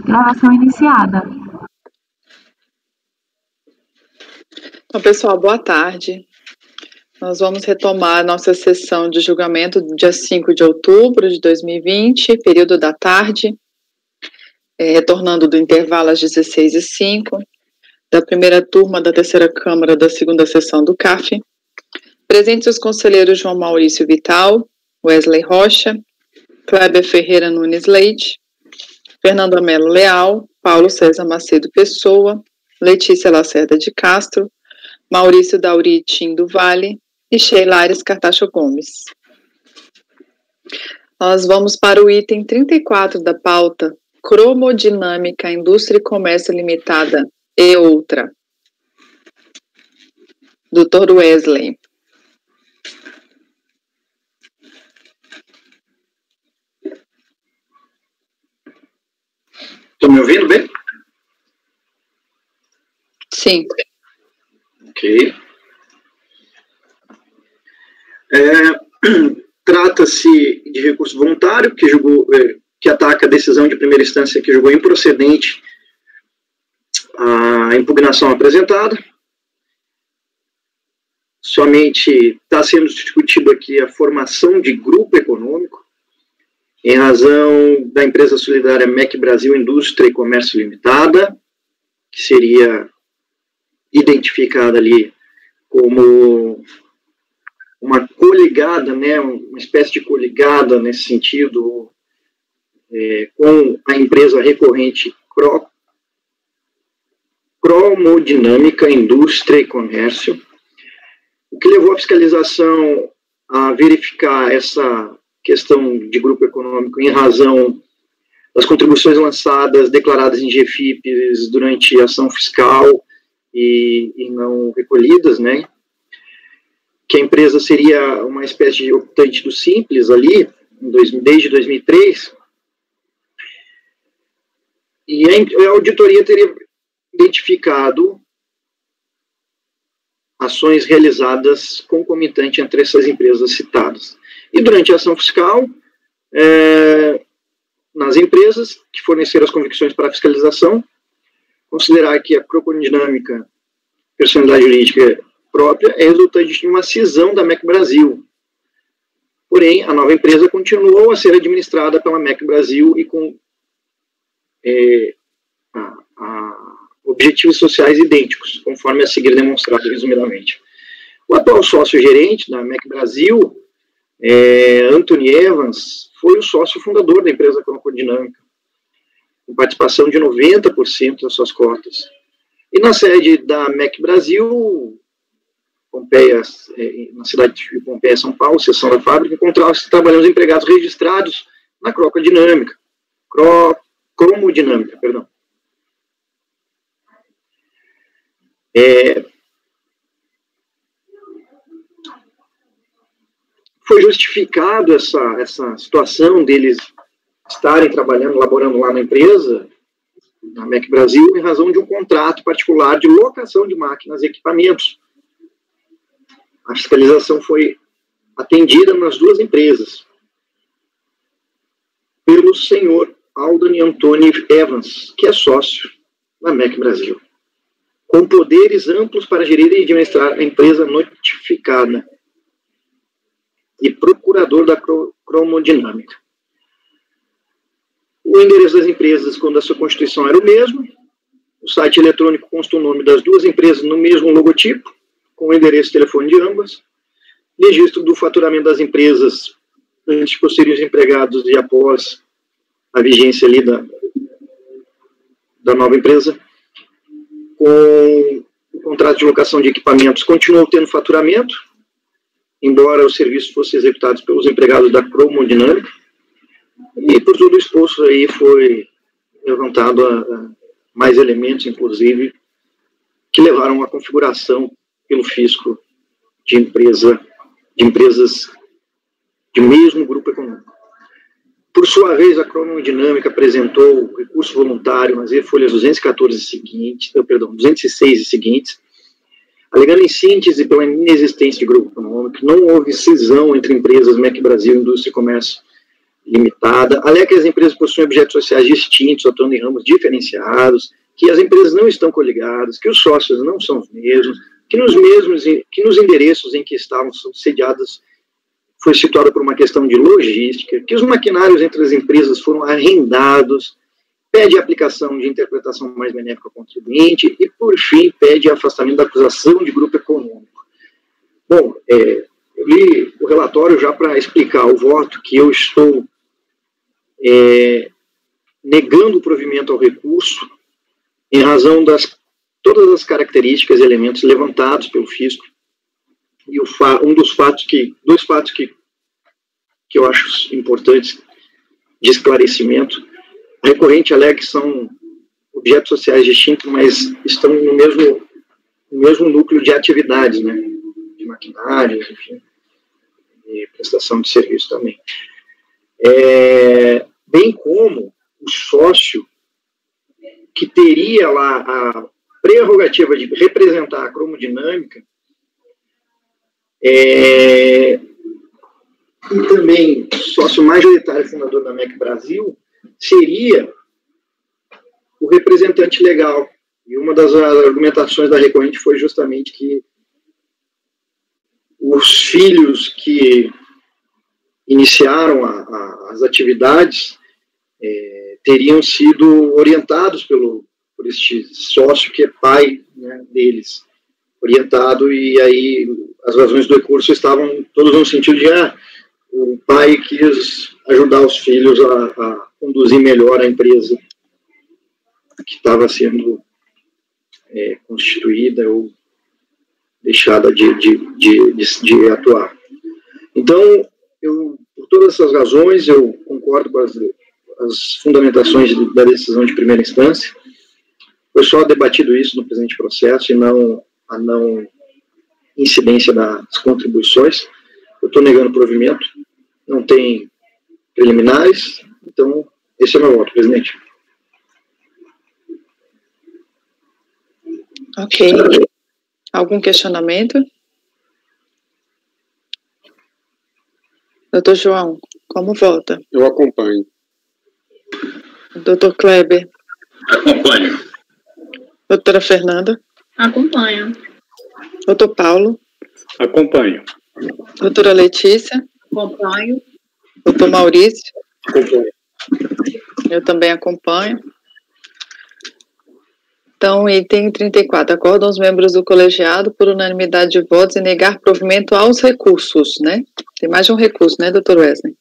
Gravação iniciada. Então, pessoal, boa tarde. Nós vamos retomar a nossa sessão de julgamento do dia 5 de outubro de 2020, período da tarde, retornando do intervalo às 16h05, da primeira turma da terceira Câmara da segunda sessão do CAF. Presentes os conselheiros João Maurício Vital, Wesley Rocha, Kleber Ferreira Nunes Leite, Fernando Melo Leal, Paulo César Macedo Pessoa, Letícia Lacerda de Castro, Maurício Dauri Tim do Vale e Sheila Aires Cartacho Gomes. Nós vamos para o item 34 da pauta, Cromodinâmica Indústria e Comércio Limitada e outra. Dr. Wesley. Estão me ouvindo bem? Sim. Ok. Trata-se de recurso voluntário que ataca a decisão de primeira instância que julgou improcedente a impugnação apresentada. Somente está sendo discutido aqui a formação de grupo econômico em razão da empresa solidária MEC Brasil Indústria e Comércio Limitada, que seria identificada ali como uma coligada, né, uma espécie de coligada nesse sentido, com a empresa recorrente Cromodinâmica Indústria e Comércio, o que levou a fiscalização a verificar essa questão de grupo econômico em razão das contribuições lançadas, declaradas em GFIPs durante a ação fiscal e não recolhidas, né? Que a empresa seria uma espécie de optante do Simples ali, desde 2003, e a auditoria teria identificado ações realizadas concomitante entre essas empresas citadas. E durante a ação fiscal, nas empresas que forneceram as convicções para a fiscalização, considerar que a Cromodinâmica, personalidade jurídica própria, é resultante de uma cisão da MEC Brasil. Porém, a nova empresa continuou a ser administrada pela MEC Brasil e com objetivos sociais idênticos, conforme a seguir demonstrado resumidamente. O atual sócio-gerente da MEC Brasil, Anthony Evans, foi o sócio fundador da empresa Cromodinâmica, com participação de 90% das suas cotas. E na sede da MEC Brasil, Pompeia, na cidade de Pompeia, São Paulo, seção da fábrica, encontravam-se trabalhando os empregados registrados na Cromodinâmica, perdão. Foi justificado essa situação deles estarem trabalhando, laborando lá na empresa, na MEC Brasil, em razão de um contrato particular de locação de máquinas e equipamentos. A fiscalização foi atendida nas duas empresas pelo senhor Alden Anthony Evans, que é sócio da MEC Brasil, com poderes amplos para gerir e administrar a empresa notificada e procurador da Cromodinâmica. O endereço das empresas, quando a sua constituição era o mesmo, o site eletrônico consta o nome das duas empresas no mesmo logotipo, com o endereço e telefone de ambas, registro do faturamento das empresas antes e posterior aos empregados e após a vigência ali da nova empresa, com o contrato de locação de equipamentos continuou tendo faturamento, embora os serviços fossem executados pelos empregados da Cromodinâmica, e por tudo exposto aí foi levantado mais elementos, inclusive, que levaram à configuração pelo fisco de empresas de mesmo grupo econômico. Por sua vez, a Cromodinâmica apresentou recurso voluntário nas folhas 206 e seguintes, alegando em síntese pela inexistência de grupo econômico, não houve cisão entre empresas MEC Brasil, Indústria e Comércio limitada, alega que as empresas possuem objetos sociais distintos, atuando em ramos diferenciados, que as empresas não estão coligadas, que os sócios não são os mesmos, que nos endereços em que estavam sediadas foi situado por uma questão de logística, que os maquinários entre as empresas foram arrendados, pede a aplicação de interpretação mais benéfica ao contribuinte e, por fim, pede afastamento da acusação de grupo econômico. Bom, eu li o relatório já para explicar o voto que eu estou negando o provimento ao recurso em razão das todas as características e elementos levantados pelo fisco. E dois fatos que eu acho importantes de esclarecimento. A recorrente alega que são objetos sociais distintos, mas estão no mesmo núcleo de atividades, né? De maquinários, enfim, e prestação de serviço também. Bem como o sócio que teria lá a prerrogativa de representar a cromodinâmica e também sócio majoritário fundador da MEC Brasil seria o representante legal. E uma das argumentações da recorrente foi justamente que os filhos que iniciaram as atividades teriam sido orientados por este sócio que é pai, né, deles, orientado, e aí as razões do recurso estavam todas no sentido de o pai quis ajudar os filhos a conduzir melhor a empresa que estava sendo constituída ou deixada de atuar. Então, por todas essas razões, eu concordo com as fundamentações da decisão de primeira instância. Foi só debatido isso no presente processo e não a não incidência das contribuições. Eu estou negando o provimento, não tem preliminares, então esse é o meu voto, presidente. Ok. Algum questionamento? Doutor João, como vota? Eu acompanho. Doutor Kleber? Acompanho. Doutora Fernanda? Acompanho. Doutor Paulo? Acompanho. Doutora Letícia? Acompanho. Doutor Maurício? Acompanho. Eu também acompanho. Então, item 34. Acordam os membros do colegiado por unanimidade de votos em negar provimento aos recursos, né? Tem mais de um recurso, né, doutor Wesley?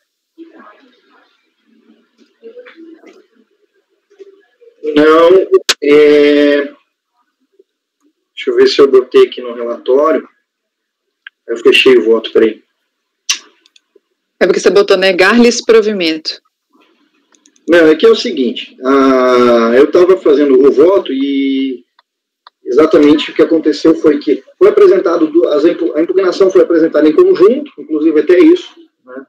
Não, deixa eu ver se eu botei aqui no relatório. Eu fechei o voto, peraí. É porque você botou negar-lhes provimento. Não, é que é o seguinte, eu estava fazendo o voto e exatamente o que aconteceu foi que foi apresentado, a impugnação foi apresentada em conjunto, inclusive até isso, né?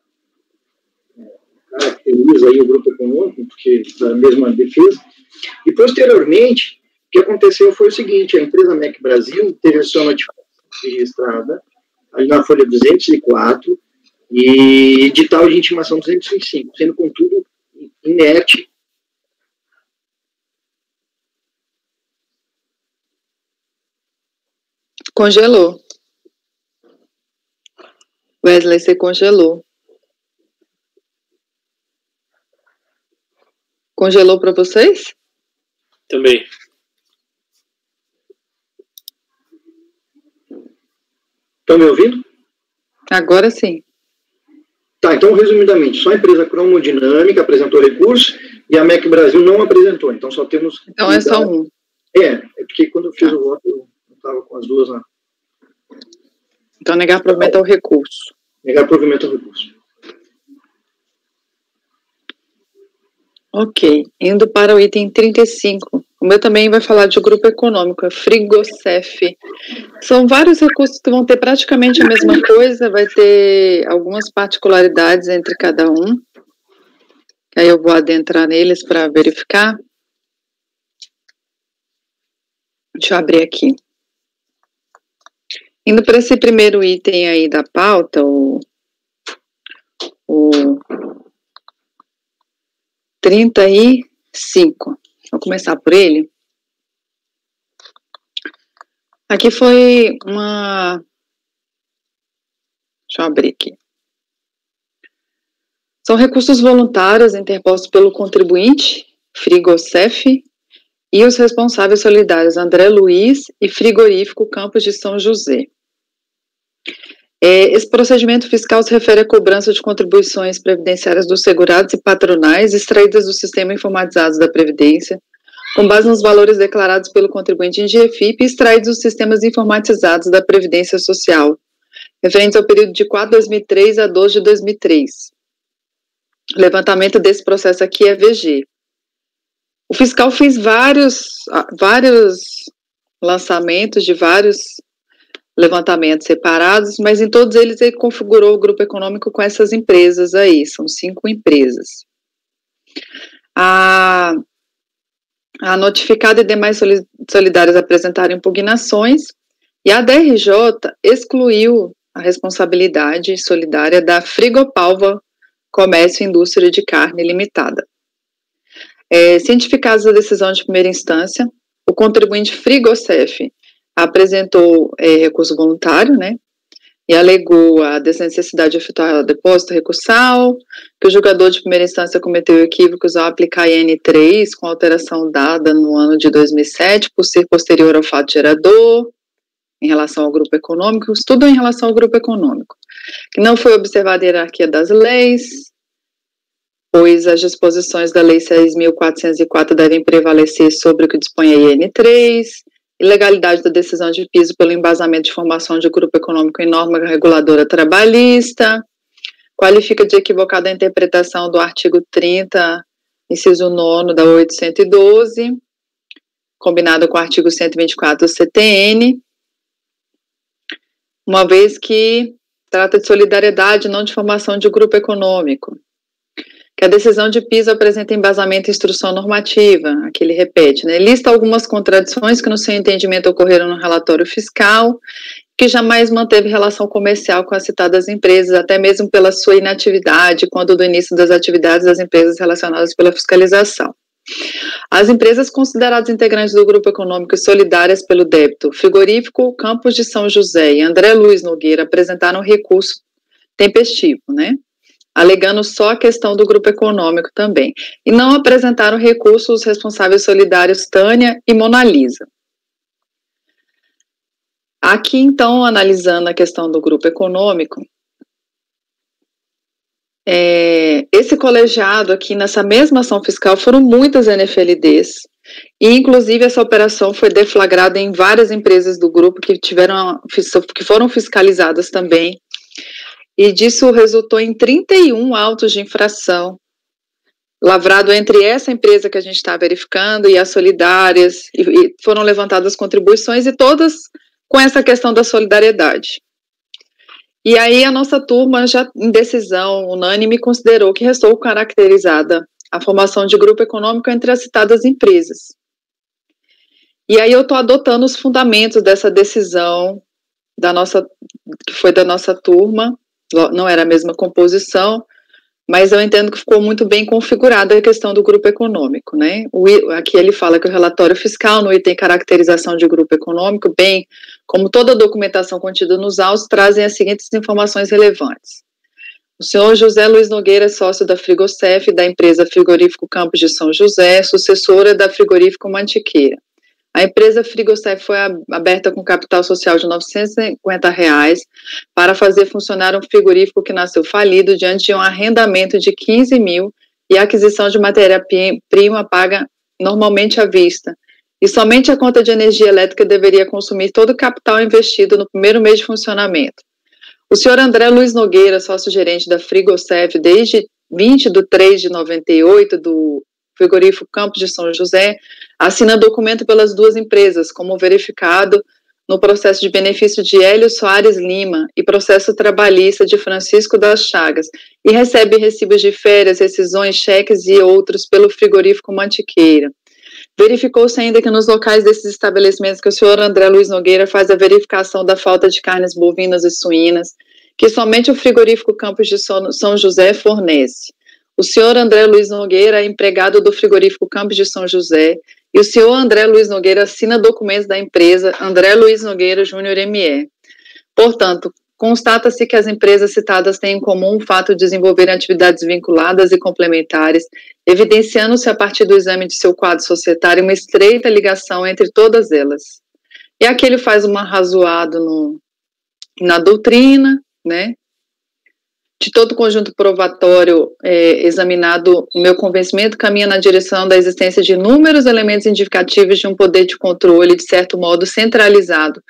Caracteriza aí o grupo econômico, porque da mesma defesa, e posteriormente, o que aconteceu foi o seguinte, a empresa MEC Brasil teve a sua notificação registrada ali na folha 204 e edital de intimação 205, sendo contudo inerte. Congelou. Wesley, você congelou. Congelou para vocês? Também. Estão me ouvindo? Agora sim. Tá, então, resumidamente, só a empresa Cromodinâmica apresentou recurso e a MEC Brasil não apresentou, então só temos... Então é só um. É porque quando eu fiz o voto, eu estava com as duas lá. Então, negar provimento ao recurso. Negar provimento ao recurso. Ok. Indo para o item 35. O meu também vai falar de grupo econômico, é Frigocef. São vários recursos que vão ter praticamente a mesma coisa, vai ter algumas particularidades entre cada um. Aí eu vou adentrar neles para verificar. Deixa eu abrir aqui. Indo para esse primeiro item aí da pauta, 35. Vou começar por ele. Aqui foi uma... Deixa eu abrir aqui. São recursos voluntários interpostos pelo contribuinte, Frigocef, e os responsáveis solidários André Luiz e Frigorífico Campos de São José. Esse procedimento fiscal se refere à cobrança de contribuições previdenciárias dos segurados e patronais extraídas do sistema informatizado da Previdência, com base nos valores declarados pelo contribuinte em GFIP e extraídos dos sistemas informatizados da Previdência Social, referentes ao período de 4 de 2003 a 12 de 2003. O levantamento desse processo aqui é VG. O fiscal fez vários lançamentos de vários levantamentos separados, mas em todos eles ele configurou o grupo econômico com essas empresas aí, são 5 empresas. A notificada e demais solidárias apresentaram impugnações, e a DRJ excluiu a responsabilidade solidária da Frigopalva Comércio e Indústria de Carne Limitada. Cientificada a decisão de primeira instância, o contribuinte Frigocef apresentou recurso voluntário, né, e alegou a desnecessidade de efetuar o depósito recursal, que o julgador de primeira instância cometeu equívocos ao aplicar IN3 com alteração dada no ano de 2007, por ser posterior ao fato gerador, em relação ao grupo econômico, tudo em relação ao grupo econômico, que não foi observada a hierarquia das leis, pois as disposições da Lei 6.404 devem prevalecer sobre o que dispõe a IN3, ilegalidade da decisão de piso pelo embasamento de formação de grupo econômico em norma reguladora trabalhista, qualifica de equivocada a interpretação do artigo 30, inciso 9 da 812, combinado com o artigo 124 do CTN, uma vez que trata de solidariedade, não de formação de grupo econômico. Que a decisão de piso apresenta embasamento em instrução normativa, aqui ele repete, né? Lista algumas contradições que no seu entendimento ocorreram no relatório fiscal, que jamais manteve relação comercial com as citadas empresas, até mesmo pela sua inatividade, quando do início das atividades das empresas relacionadas pela fiscalização. As empresas consideradas integrantes do grupo econômico e solidárias pelo débito, Frigorífico Campos de São José e André Luiz Nogueira apresentaram recurso tempestivo, né? Alegando só a questão do grupo econômico também, e não apresentaram recurso os responsáveis solidários Tânia e Mona Lisa. Aqui, então, analisando a questão do grupo econômico, esse colegiado aqui, nessa mesma ação fiscal, foram muitas NFLDs, e inclusive essa operação foi deflagrada em várias empresas do grupo que foram fiscalizadas também, e disso resultou em 31 autos de infração, lavrado entre essa empresa que a gente está verificando e as solidárias, e foram levantadas contribuições, e todas com essa questão da solidariedade. E aí a nossa turma, já em decisão unânime, considerou que restou caracterizada a formação de grupo econômico entre as citadas empresas. E aí eu estou adotando os fundamentos dessa decisão, que foi da nossa turma, não era a mesma composição, mas eu entendo que ficou muito bem configurada a questão do grupo econômico, né? Aqui ele fala que o relatório fiscal, no item caracterização de grupo econômico, bem como toda a documentação contida nos autos, trazem as seguintes informações relevantes. O senhor José Luiz Nogueira é sócio da Frigocef, da empresa Frigorífico Campos de São José, sucessora da Frigorífico Mantiqueira. A empresa Frigocef foi aberta com capital social de R$ 950 para fazer funcionar um frigorífico que nasceu falido diante de um arrendamento de 15 mil e aquisição de matéria-prima paga normalmente à vista. E somente a conta de energia elétrica deveria consumir todo o capital investido no primeiro mês de funcionamento. O senhor André Luiz Nogueira, sócio-gerente da Frigocef desde 20 de 3 de 98, do Frigorífico Campos de São José, assina documento pelas duas empresas, como verificado no processo de benefício de Hélio Soares Lima e processo trabalhista de Francisco das Chagas, e recebe recibos de férias, rescisões, cheques e outros pelo Frigorífico Mantiqueira. Verificou-se ainda que nos locais desses estabelecimentos que o senhor André Luiz Nogueira faz a verificação da falta de carnes bovinas e suínas, que somente o Frigorífico Campos de São José fornece. o senhor André Luiz Nogueira é empregado do frigorífico Campos de São José, e o senhor André Luiz Nogueira assina documentos da empresa André Luiz Nogueira Júnior ME. Portanto, constata-se que as empresas citadas têm em comum o fato de desenvolverem atividades vinculadas e complementares, evidenciando-se a partir do exame de seu quadro societário uma estreita ligação entre todas elas. E aqui ele faz um arrazoado na doutrina, né? De todo o conjunto provatório examinado, o meu convencimento caminha na direção da existência de inúmeros elementos indicativos de um poder de controle, de certo modo, centralizado,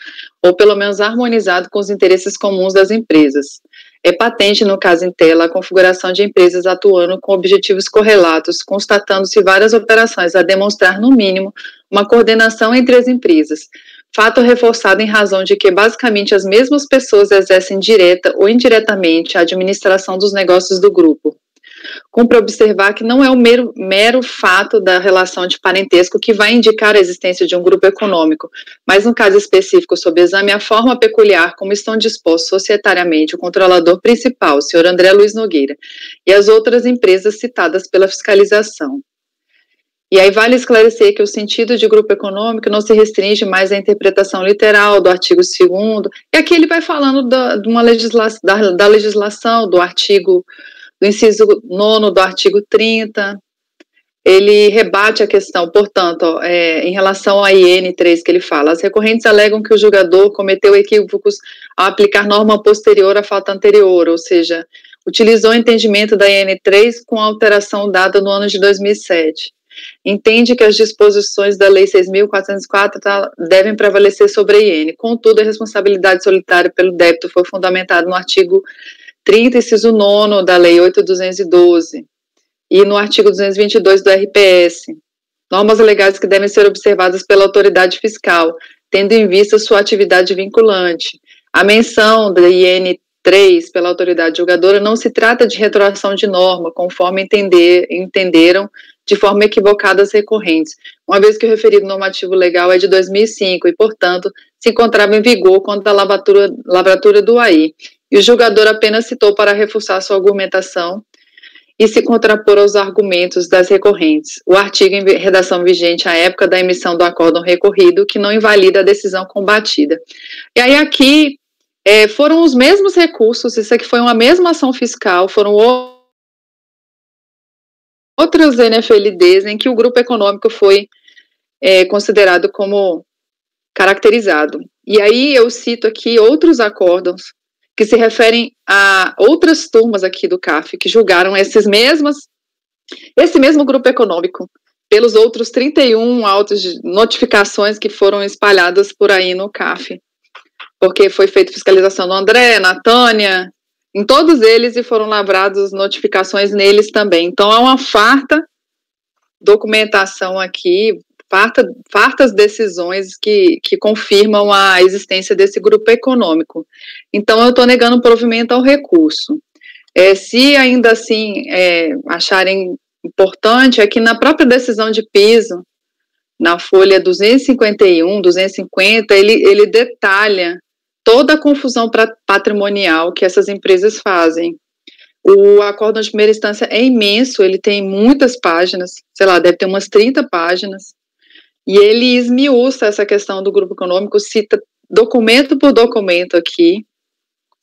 ou pelo menos harmonizado com os interesses comuns das empresas. É patente, no caso em tela, a configuração de empresas atuando com objetivos correlatos, constatando-se várias operações a demonstrar, no mínimo, uma coordenação entre as empresas, fato reforçado em razão de que, basicamente, as mesmas pessoas exercem direta ou indiretamente a administração dos negócios do grupo. Cumpre observar que não é o mero fato da relação de parentesco que vai indicar a existência de um grupo econômico, mas, no caso específico, sob exame, a forma peculiar como estão dispostos societariamente o controlador principal, o senhor André Luiz Nogueira, e as outras empresas citadas pela fiscalização. E aí vale esclarecer que o sentido de grupo econômico não se restringe mais à interpretação literal do artigo 2º, e aqui ele vai falando da legislação, do artigo, do inciso 9º do artigo 30, ele rebate a questão, portanto, em relação à IN 3 que ele fala, as recorrentes alegam que o julgador cometeu equívocos ao aplicar norma posterior à falta anterior, ou seja, utilizou o entendimento da IN 3 com a alteração dada no ano de 2007. Entende que as disposições da Lei 6.404 devem prevalecer sobre a IN. Contudo, a responsabilidade solitária pelo débito foi fundamentada no artigo 30, inciso 9 da Lei 8.212 e no artigo 222 do RPS. Normas legais que devem ser observadas pela autoridade fiscal, tendo em vista sua atividade vinculante. A menção da IN 3 pela autoridade julgadora não se trata de retroação de norma, conforme entenderam de forma equivocada as recorrentes, uma vez que o referido normativo legal é de 2005 e, portanto, se encontrava em vigor quando a lavratura do AI, e o julgador apenas citou para reforçar sua argumentação e se contrapor aos argumentos das recorrentes. O artigo em redação vigente à época da emissão do acórdão recorrido, que não invalida a decisão combatida. E aí aqui foram os mesmos recursos, isso aqui foi uma mesma ação fiscal, foram outras NFLDs em que o grupo econômico foi considerado como caracterizado. E aí eu cito aqui outros acórdãos que se referem a outras turmas aqui do CAF, que julgaram esse mesmo grupo econômico, pelos outros 31 autos de notificações que foram espalhadas por aí no CAF, porque foi feita fiscalização no André, na Tânia, em todos eles, e foram lavradas notificações neles também. Então, há uma farta documentação aqui, fartas decisões que confirmam a existência desse grupo econômico. Então, eu estou negando o provimento ao recurso. Se ainda assim acharem importante, é que na própria decisão de piso, na folha 251, 250, ele detalha toda a confusão patrimonial que essas empresas fazem. O acórdão de primeira instância é imenso, ele tem muitas páginas, sei lá, deve ter umas 30 páginas, e ele esmiuça essa questão do grupo econômico, cita documento por documento aqui.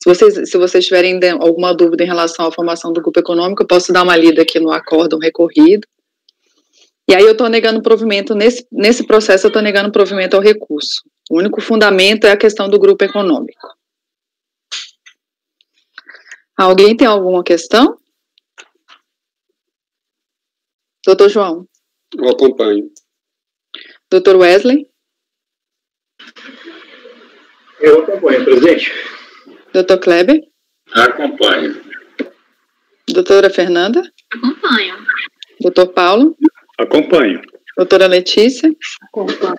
Se vocês tiverem alguma dúvida em relação à formação do grupo econômico, eu posso dar uma lida aqui no acórdão recorrido. E aí eu estou negando provimento, nesse processo eu estou negando provimento ao recurso. O único fundamento é a questão do grupo econômico. Alguém tem alguma questão? Doutor João? Eu acompanho. Doutor Wesley? Eu acompanho, presidente. Doutor Kleber? Acompanho. Doutora Fernanda? Acompanho. Doutor Paulo? Acompanho. Doutora Letícia? Acompanho.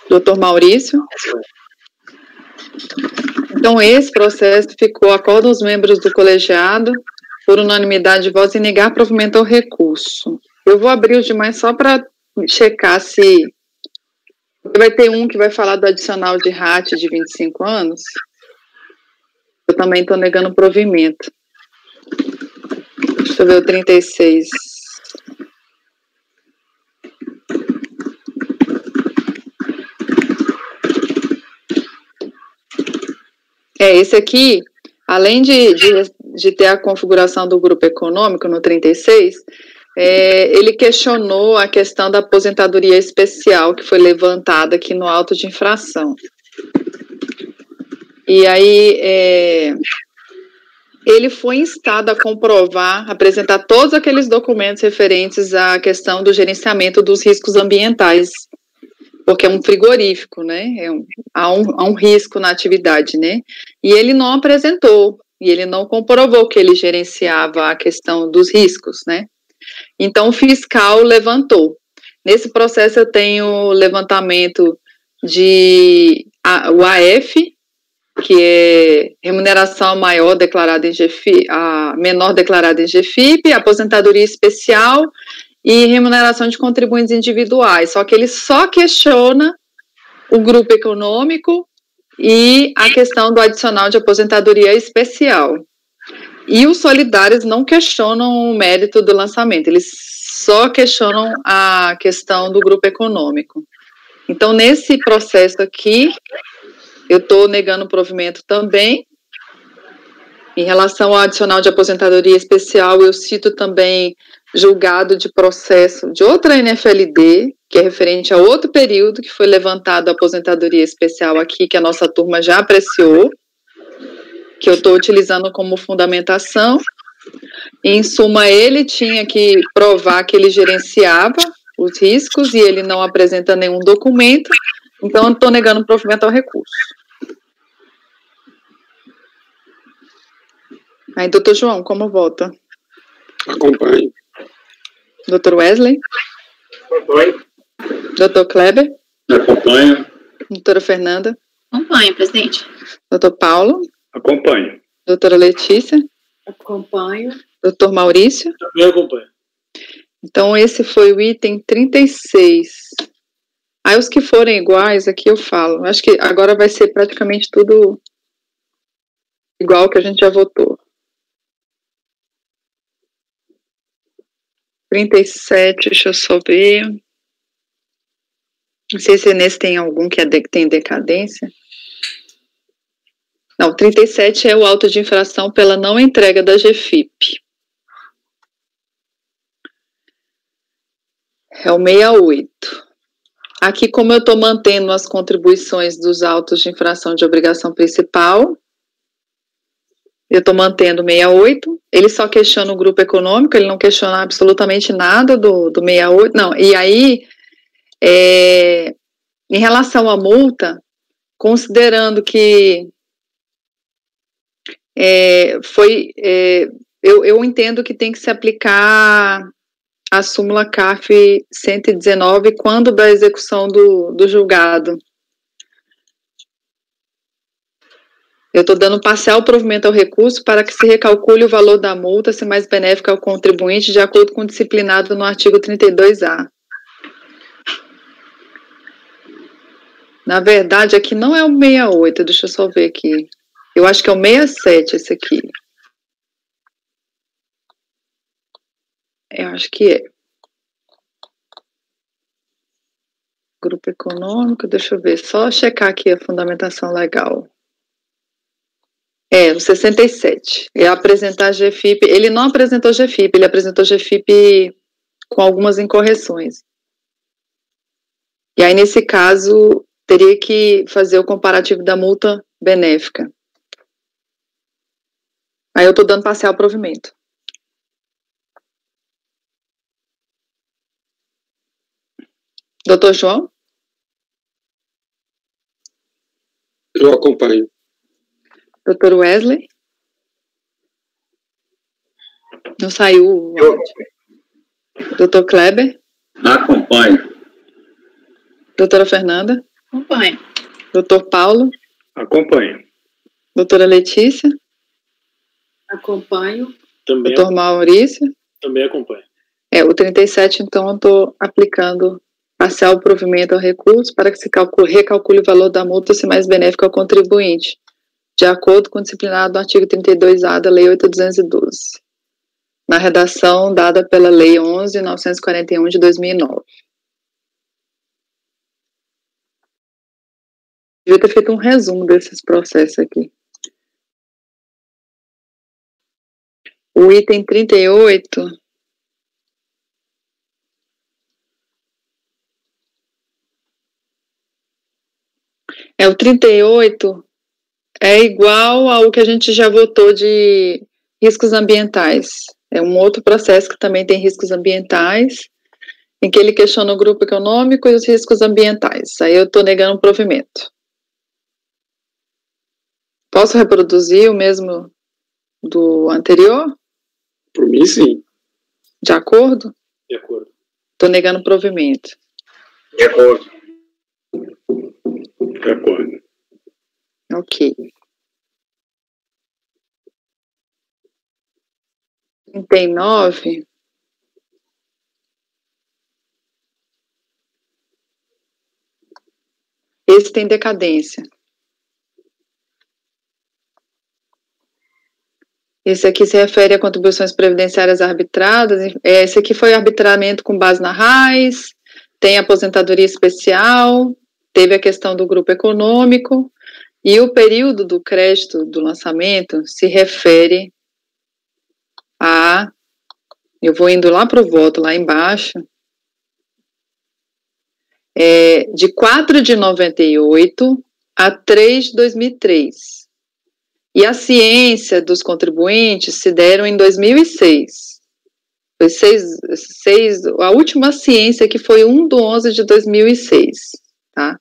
Doutor Maurício? Então, esse processo ficou, acórdão os membros do colegiado, por unanimidade de votos, em negar provimento ao recurso. Eu vou abrir os demais só para checar se... Vai ter um que vai falar do adicional de RAT de 25 anos. Eu também estou negando provimento. Deixa eu ver o 36. Esse aqui, além de ter a configuração do grupo econômico no 36, ele questionou a questão da aposentadoria especial que foi levantada aqui no auto de infração. E aí, ele foi instado a comprovar, apresentar todos aqueles documentos referentes à questão do gerenciamento dos riscos ambientais, porque é um frigorífico, né? Há um risco na atividade, né? E ele não apresentou, e ele não comprovou que ele gerenciava a questão dos riscos, né? Então, o fiscal levantou. Nesse processo, eu tenho levantamento o AF, que é remuneração maior declarada em GFIP, a menor declarada em GFIP, aposentadoria especial e remuneração de contribuintes individuais. Só que ele só questiona o grupo econômico e a questão do adicional de aposentadoria especial. E os solidários não questionam o mérito do lançamento, eles só questionam a questão do grupo econômico. Então, nesse processo aqui, eu estou negando o provimento também. Em relação ao adicional de aposentadoria especial, eu cito também julgado de processo de outra NFLD, que é referente a outro período que foi levantado a aposentadoria especial aqui, que a nossa turma já apreciou, que eu estou utilizando como fundamentação. Em suma, ele tinha que provar que ele gerenciava os riscos e ele não apresenta nenhum documento, então eu estou negando o provimento ao recurso. Aí, doutor João, como vota? Acompanho. Doutor Wesley? Acompanho. Doutor Kleber? Acompanho. Doutora Fernanda? Acompanho, presidente. Doutor Paulo? Acompanho. Doutora Letícia? Acompanho. Doutor Maurício? Também acompanho. Então, esse foi o item 36. Aí, os que forem iguais, aqui eu falo. Acho que agora vai ser praticamente tudo igual que a gente já votou. 37, deixa eu só ver. Não sei se nesse tem algum que tem decadência. Não, 37 é o auto de infração pela não entrega da GFIP. É o 68. Aqui, como eu estou mantendo as contribuições dos autos de infração de obrigação principal, eu estou mantendo 68. Ele só questiona o grupo econômico, ele não questiona absolutamente nada do 68. Não, e aí, em relação à multa, considerando que eu entendo que tem que se aplicar a súmula CARF 119 quando da execução do julgado. Eu estou dando parcial provimento ao recurso para que se recalcule o valor da multa, se mais benéfica ao contribuinte, de acordo com o disciplinado no artigo 32A. Na verdade, aqui não é o 68, deixa eu só ver aqui. Eu acho que é o 67 esse aqui. Eu acho que é. Grupo econômico, deixa eu ver, só checar aqui a fundamentação legal. O 67. É apresentar a GFIP. Ele não apresentou GFIP, ele apresentou GFIP com algumas incorreções. E aí, nesse caso, teria que fazer o comparativo da multa benéfica. Aí eu estou dando parcial provimento. Doutor João? Eu acompanho. Doutor Wesley? Não saiu. Eu acompanho. Doutor Kleber? Acompanho. Doutora Fernanda? Acompanho. Doutor Paulo? Acompanho. Doutora Letícia? Acompanho. Também, Doutor Maurício? também acompanho. O 37, então, eu estou aplicando parcial provimento ao recurso para que se recalcule o valor da multa se mais benéfico ao contribuinte, de acordo com o disciplinado no artigo 32A da Lei 8.212. na redação dada pela Lei 11.941 de 2009. Devia ter feito um resumo desses processos aqui. O item 38 o 38 é igual ao que a gente já votou de riscos ambientais. É um outro processo que também tem riscos ambientais, em que ele questiona o grupo econômico e os riscos ambientais. Aí eu estou negando o provimento. Posso reproduzir o mesmo do anterior? Por mim, sim. De acordo? De acordo. Estou negando o provimento. De acordo. De acordo. Ok. 39. Esse tem decadência. Esse aqui se refere a contribuições previdenciárias arbitradas. Esse aqui foi arbitramento com base na RAIS, tem aposentadoria especial, teve a questão do grupo econômico, e o período do crédito do lançamento se refere a... Eu vou indo lá para o voto, lá embaixo. De 4 de 98 a 3 de 2003. E a ciência dos contribuintes se deram em 2006. Foi a última ciência que foi 1/11 de 2006, tá?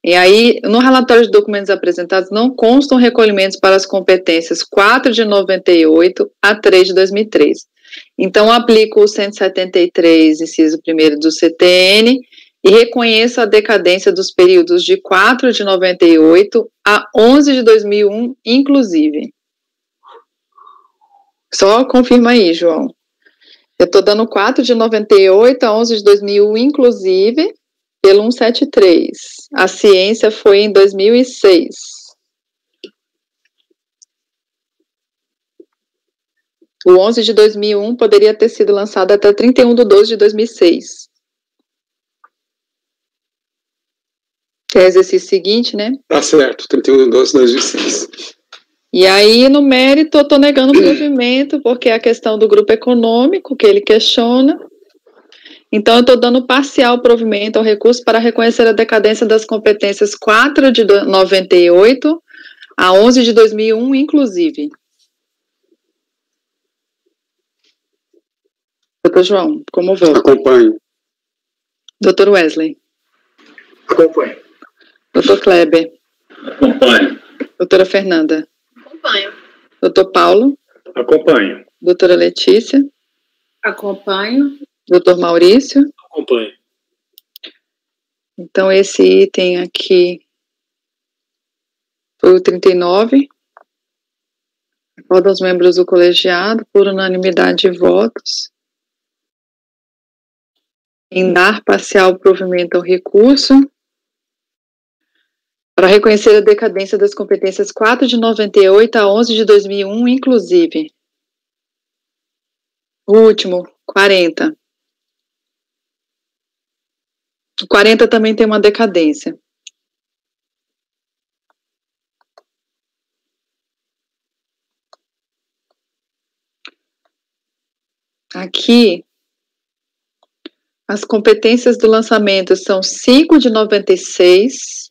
E aí, no relatório de documentos apresentados, não constam recolhimentos para as competências 4 de 98 a 3 de 2003. Então, aplico o 173, inciso 1º do CTN, e reconheço a decadência dos períodos de 4 de 98 a 11 de 2001, inclusive. Só confirma aí, João. Eu estou dando 4 de 98 a 11 de 2001, inclusive, pelo 173. A ciência foi em 2006. O 11 de 2001 poderia ter sido lançado até 31/12 de 2006. Que é o exercício seguinte, né? Tá certo, 31/12 de 2006. E aí, no mérito, eu estou negando o provimento, porque é a questão do grupo econômico que ele questiona. Então, eu estou dando parcial provimento ao recurso para reconhecer a decadência das competências 4 de 98 a 11 de 2001, inclusive. Doutor João, como vou? Acompanho. Doutor Wesley. Acompanho. Doutor Kleber. Acompanho. Doutora Fernanda. Acompanho. Doutor Paulo. Acompanho. Doutora Letícia. Acompanho. Doutor Maurício. Acompanho. Então, esse item aqui foi o 39. Acordo aos membros do colegiado, por unanimidade de votos, em dar parcial provimento ao recurso para reconhecer a decadência das competências 4 de 98 a 11 de 2001, inclusive. O último, 40. O 40 também tem uma decadência. Aqui, as competências do lançamento são 5 de 96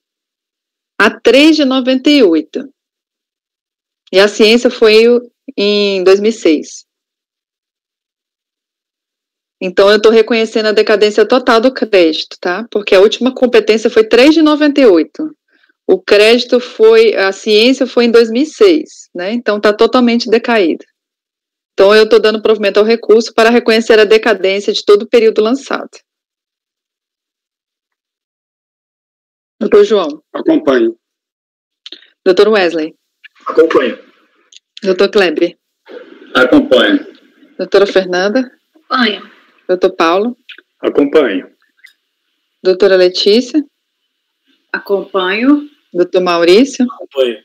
a 3 de 98. E a ciência foi em 2006. Então, eu estou reconhecendo a decadência total do crédito, tá? Porque a última competência foi 3 de 98. O crédito a ciência foi em 2006, né? Então, está totalmente decaído. Então, eu estou dando provimento ao recurso para reconhecer a decadência de todo o período lançado. Doutor João. Acompanho. Doutor Wesley. Acompanho. Doutor Kleber. Acompanho. Doutora Fernanda. Acompanho. Doutor Paulo. Acompanho. Doutora Letícia. Acompanho. Doutor Maurício. Acompanho.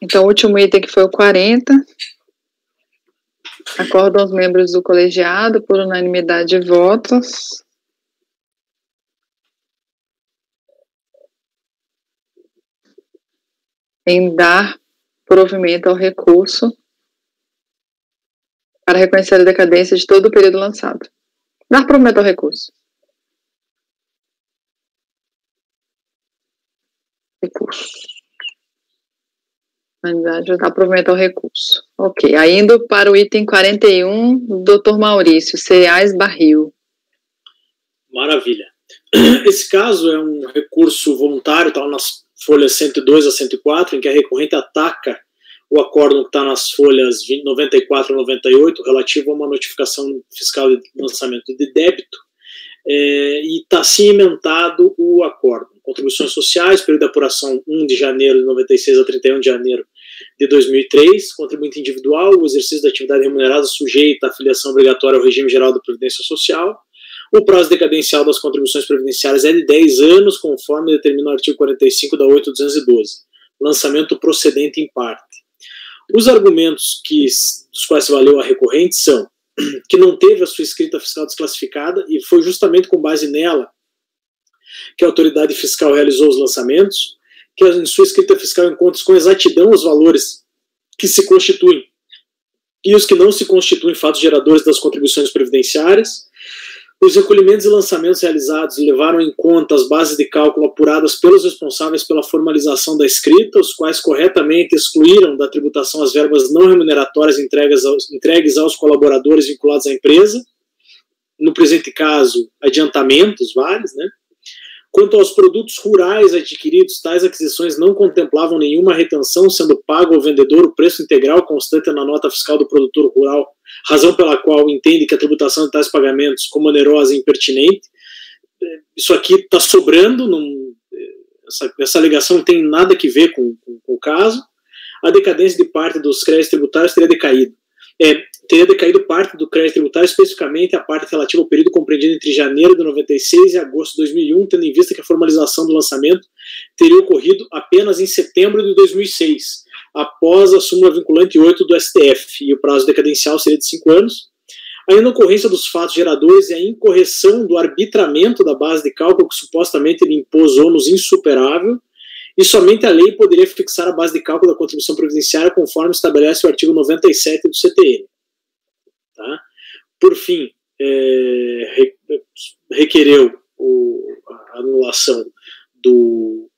Então, o último item que foi o 40. Acordam os membros do colegiado por unanimidade de votos em dar provimento ao recurso para reconhecer a decadência de todo o período lançado. Dar provimento ao recurso. Unanimidade, dar provimento ao recurso. Ok, aí indo para o item 41, Dr. Maurício, cereais barril. Maravilha. Esse caso é um recurso voluntário, está nas folhas 102 a 104, em que a recorrente ataca o acórdão que está nas folhas 94 a 98, relativo a uma notificação fiscal de lançamento de débito, e está cimentado o acórdão. Contribuições sociais, período de apuração 1 de janeiro de 96 a 31 de janeiro de 2003, contribuinte individual, o exercício da atividade remunerada sujeita à filiação obrigatória ao regime geral da Previdência Social. O prazo decadencial das contribuições previdenciárias é de 10 anos, conforme determina o artigo 45 da 8.212. Lançamento procedente em parte. Os argumentos dos quais se valeu a recorrente são que não teve a sua escrita fiscal desclassificada e foi justamente com base nela que a autoridade fiscal realizou os lançamentos, que em sua escrita fiscal encontra com exatidão os valores que se constituem e os que não se constituem fatos geradores das contribuições previdenciárias. Os recolhimentos e lançamentos realizados levaram em conta as bases de cálculo apuradas pelos responsáveis pela formalização da escrita, os quais corretamente excluíram da tributação as verbas não remuneratórias entregues aos colaboradores vinculados à empresa, no presente caso, adiantamentos vários, né? Quanto aos produtos rurais adquiridos, tais aquisições não contemplavam nenhuma retenção, sendo pago ao vendedor o preço integral constante na nota fiscal do produtor rural, razão pela qual entende que a tributação de tais pagamentos como onerosa e impertinente. Isso aqui está sobrando, essa alegação não tem nada a ver com o caso. A decadência de parte dos créditos tributários teria decaído. Teria decaído parte do crédito tributário, especificamente a parte relativa ao período compreendido entre janeiro de 96 e agosto de 2001, tendo em vista que a formalização do lançamento teria ocorrido apenas em setembro de 2006, após a súmula vinculante 8 do STF, e o prazo decadencial seria de 5 anos. Ainda a ocorrência dos fatos geradores e a incorreção do arbitramento da base de cálculo, que supostamente ele impôs ônus insuperável, e somente a lei poderia fixar a base de cálculo da contribuição previdenciária conforme estabelece o artigo 97 do CTN. Tá? Por fim, requereu a anulação do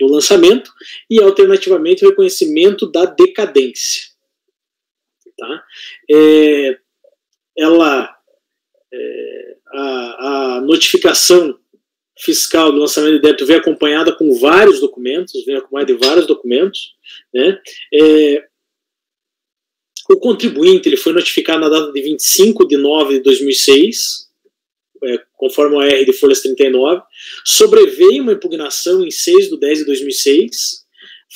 lançamento e, alternativamente, o reconhecimento da decadência. Tá? A notificação fiscal do lançamento de débito vem acompanhada com vários documentos, né? O contribuinte ele foi notificado na data de 25 de nove de 2006, conforme o AR de folhas 39, sobreveio uma impugnação em 6 de 10 de 2006,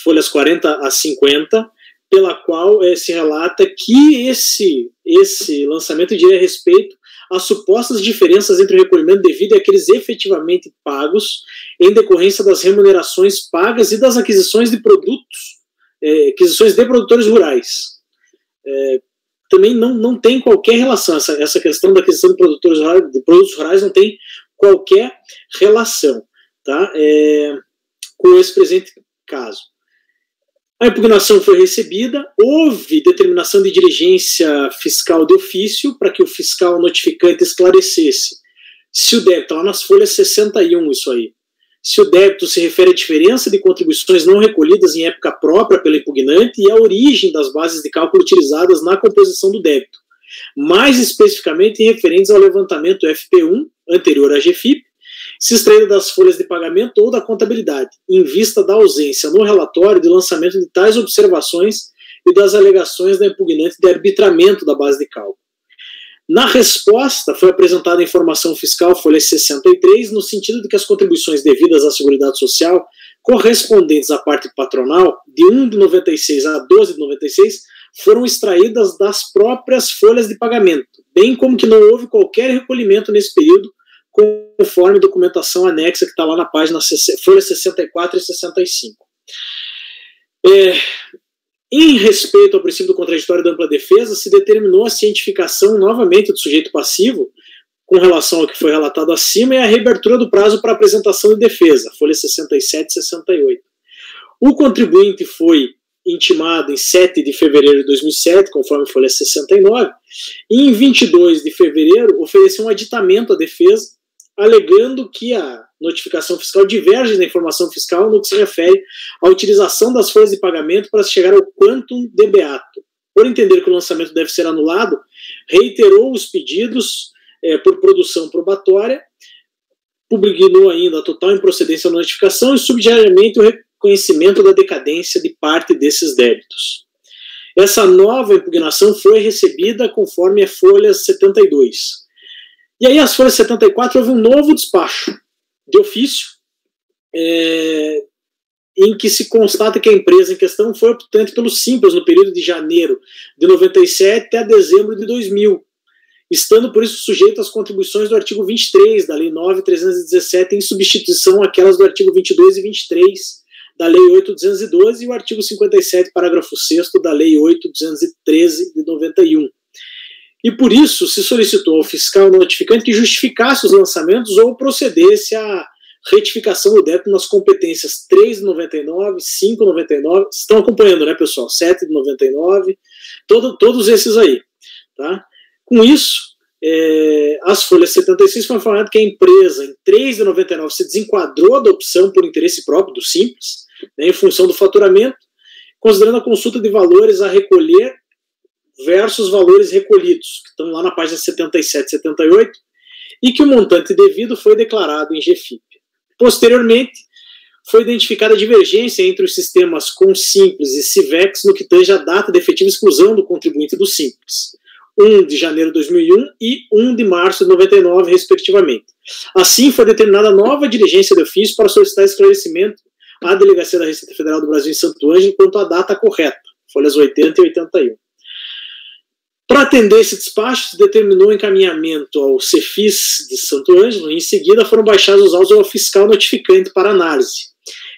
folhas 40 a 50, pela qual se relata que esse lançamento diria respeito às supostas diferenças entre o recolhimento devido e aqueles efetivamente pagos em decorrência das remunerações pagas e das aquisições de produtos, aquisições de produtores rurais. Também não tem qualquer relação, essa questão da aquisição de produtos rurais não tem qualquer relação, tá? Com esse presente caso. A impugnação foi recebida, houve determinação de diligência fiscal de ofício para que o fiscal notificante esclarecesse se o débito, lá nas folhas 61 isso aí, se o débito se refere à diferença de contribuições não recolhidas em época própria pela impugnante e a origem das bases de cálculo utilizadas na composição do débito, mais especificamente referentes ao levantamento FP1, anterior à GFIP, se extraída das folhas de pagamento ou da contabilidade, em vista da ausência no relatório de lançamento de tais observações e das alegações da impugnante de arbitramento da base de cálculo. Na resposta, foi apresentada a informação fiscal, folha 63, no sentido de que as contribuições devidas à Seguridade Social, correspondentes à parte patronal, de 1 de 96 a 12 de 96, foram extraídas das próprias folhas de pagamento, bem como que não houve qualquer recolhimento nesse período, conforme documentação anexa que está lá na página folha 64 e 65. Em respeito ao princípio do contraditório da ampla defesa, se determinou a cientificação novamente do sujeito passivo com relação ao que foi relatado acima e a reabertura do prazo para apresentação de defesa, folha 67 e 68. O contribuinte foi intimado em 7 de fevereiro de 2007, conforme folha 69, e em 22 de fevereiro ofereceu um aditamento à defesa, alegando que a notificação fiscal diverge da informação fiscal no que se refere à utilização das folhas de pagamento para se chegar ao quantum de beato. Por entender que o lançamento deve ser anulado, reiterou os pedidos por produção probatória, publicou ainda a total improcedência da notificação e subsidiariamente o reconhecimento da decadência de parte desses débitos. Essa nova impugnação foi recebida conforme a folha 72. E aí, as folhas 74, houve um novo despacho de ofício, em que se constata que a empresa em questão foi optante pelo Simples no período de janeiro de 97 a dezembro de 2000, estando por isso sujeito às contribuições do artigo 23 da Lei 9.317, em substituição àquelas do artigo 22 e 23 da Lei 8.212 e o artigo 57, parágrafo 6º da Lei 8.213 de 91. E por isso se solicitou ao fiscal notificante que justificasse os lançamentos ou procedesse à retificação do débito nas competências 3,99, 5,99, estão acompanhando, né, pessoal? 7,99, todos esses aí, tá? Com isso, as folhas 76 foi informado que a empresa, em 3,99, se desenquadrou da opção por interesse próprio do Simples, né, em função do faturamento, considerando a consulta de valores a recolher versus valores recolhidos, que estão lá na página 77 e 78, e que o montante devido foi declarado em GFIP. Posteriormente, foi identificada a divergência entre os sistemas Consimples e Civex no que tange a data de efetiva exclusão do contribuinte do Simples, 1 de janeiro de 2001 e 1 de março de 99, respectivamente. Assim, foi determinada nova diligência de ofício para solicitar esclarecimento à Delegacia da Receita Federal do Brasil em Santo Ângelo quanto à data correta, folhas 80 e 81. Para atender esse despacho, se determinou o encaminhamento ao Cefis de Santo Ângelo e, em seguida, foram baixados os autos ao fiscal notificante para análise.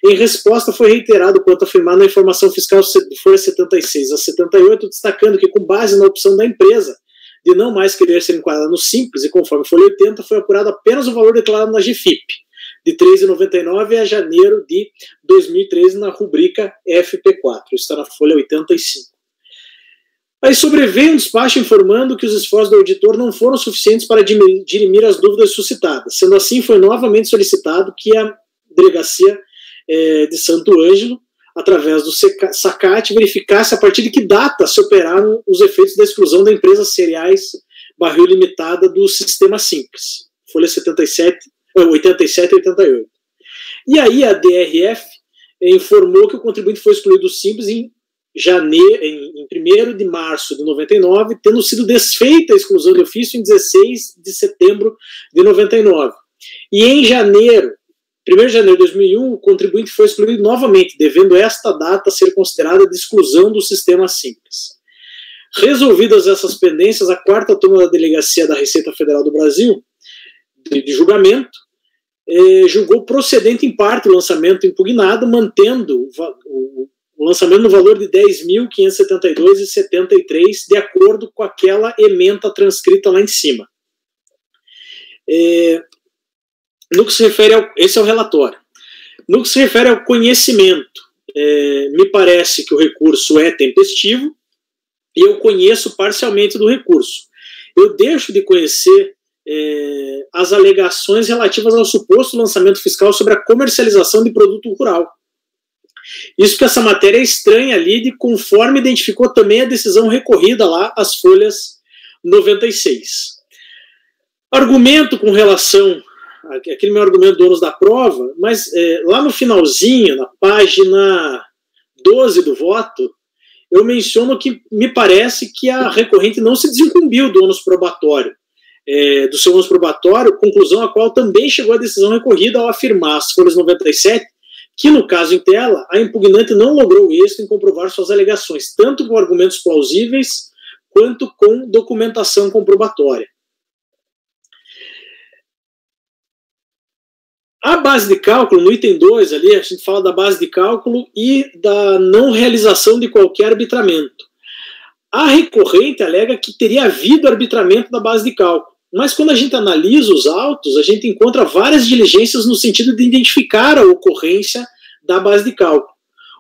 Em resposta, foi reiterado quanto afirmado na informação fiscal de folha 76 a 78, destacando que, com base na opção da empresa de não mais querer ser enquadrada no Simples, e conforme folha 80, foi apurado apenas o valor declarado na GFIP, de 3,99 a janeiro de 2013, na rubrica FP4. Isso está na folha 85. Aí sobreveio um despacho informando que os esforços do auditor não foram suficientes para dirimir as dúvidas suscitadas. Sendo assim, foi novamente solicitado que a Delegacia de Santo Ângelo, através do SACAT, verificasse a partir de que data se operaram os efeitos da exclusão da empresa Cereais Barril Limitada do Sistema Simples. Folha 87 e 88. E aí a DRF informou que o contribuinte foi excluído do Simples em 1º de março de 99, tendo sido desfeita a exclusão de ofício em 16 de setembro de 99. E em 1º de janeiro de 2001, o contribuinte foi excluído novamente, devendo esta data ser considerada de exclusão do Sistema Simples. Resolvidas essas pendências, a 4ª turma da Delegacia da Receita Federal do Brasil, de julgamento, julgou procedente em parte o lançamento impugnado, mantendo o lançamento no valor de 10.572,73, de acordo com aquela ementa transcrita lá em cima. No que se refere esse é o relatório. No que se refere ao conhecimento, me parece que o recurso é tempestivo e eu conheço parcialmente do recurso. Eu deixo de conhecer as alegações relativas ao suposto lançamento fiscal sobre a comercialização de produto rural. Isso que essa matéria é estranha ali, de conforme identificou também a decisão recorrida lá, as folhas 96. Argumento com relação, aquele meu argumento do ônus da prova, mas lá no finalzinho, na página 12 do voto, eu menciono que me parece que a recorrente não se desincumbiu do ônus probatório, do seu ônus probatório, conclusão a qual também chegou a decisão recorrida ao afirmar, as folhas 97, que no caso em tela, a impugnante não logrou êxito em comprovar suas alegações, tanto com argumentos plausíveis, quanto com documentação comprobatória. A base de cálculo, no item 2 ali, a gente fala da base de cálculo e da não realização de qualquer arbitramento. A recorrente alega que teria havido arbitramento da base de cálculo, mas quando a gente analisa os autos, a gente encontra várias diligências no sentido de identificar a ocorrência da base de cálculo.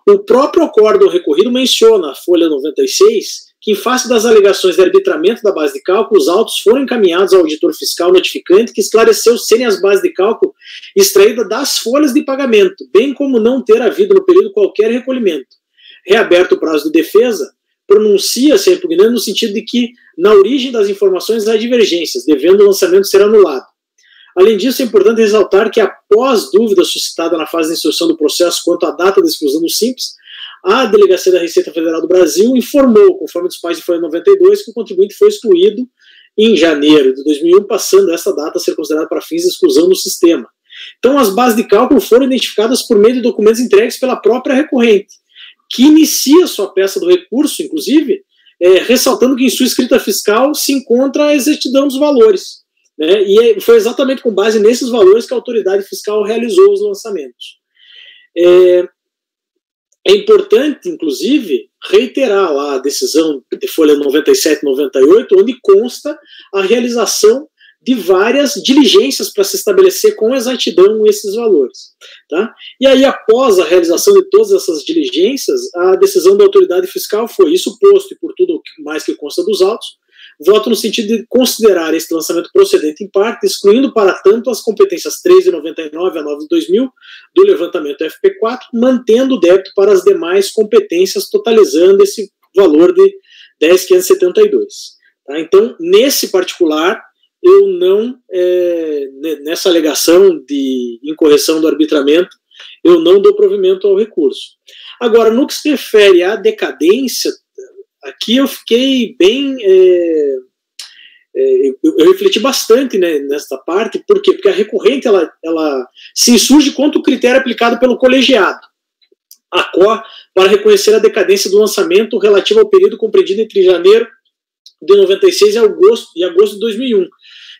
O próprio acórdão recorrido menciona, a folha 96, que em face das alegações de arbitramento da base de cálculo, os autos foram encaminhados ao auditor fiscal notificante, que esclareceu serem as bases de cálculo extraídas das folhas de pagamento, bem como não ter havido no período qualquer recolhimento. Reaberto o prazo de defesa, pronuncia-se a impugnante no sentido de que, na origem das informações, há divergências, devendo o lançamento ser anulado. Além disso, é importante ressaltar que, após dúvida suscitada na fase de instrução do processo quanto à data da exclusão do Simples, a Delegacia da Receita Federal do Brasil informou, conforme os pais de folha 92, que o contribuinte foi excluído em janeiro de 2001, passando essa data a ser considerada para fins de exclusão do sistema. Então, as bases de cálculo foram identificadas por meio de documentos entregues pela própria recorrente, que inicia sua peça do recurso, inclusive, ressaltando que em sua escrita fiscal se encontra a exatidão dos valores. Né? E foi exatamente com base nesses valores que a autoridade fiscal realizou os lançamentos. É importante, inclusive, reiterar lá a decisão de folha 97 e 98, onde consta a realização de várias diligências para se estabelecer com exatidão esses valores. Tá? E aí, após a realização de todas essas diligências, a decisão da autoridade fiscal foi: isso posto e por tudo mais que consta dos autos, voto no sentido de considerar este lançamento procedente em parte, excluindo para tanto as competências 3 de 99 a 9 de 2000 do levantamento FP4, mantendo o débito para as demais competências, totalizando esse valor de 10.572. Tá? Então, nesse particular, eu não, nessa alegação de incorreção do arbitramento, eu não dou provimento ao recurso. Agora, no que se refere à decadência, aqui eu fiquei bem... eu refleti bastante, né, nesta parte. Por quê? Porque a recorrente ela se insurge contra o critério aplicado pelo colegiado, a COR, para reconhecer a decadência do lançamento relativo ao período compreendido entre janeiro de 96 e agosto de 2001,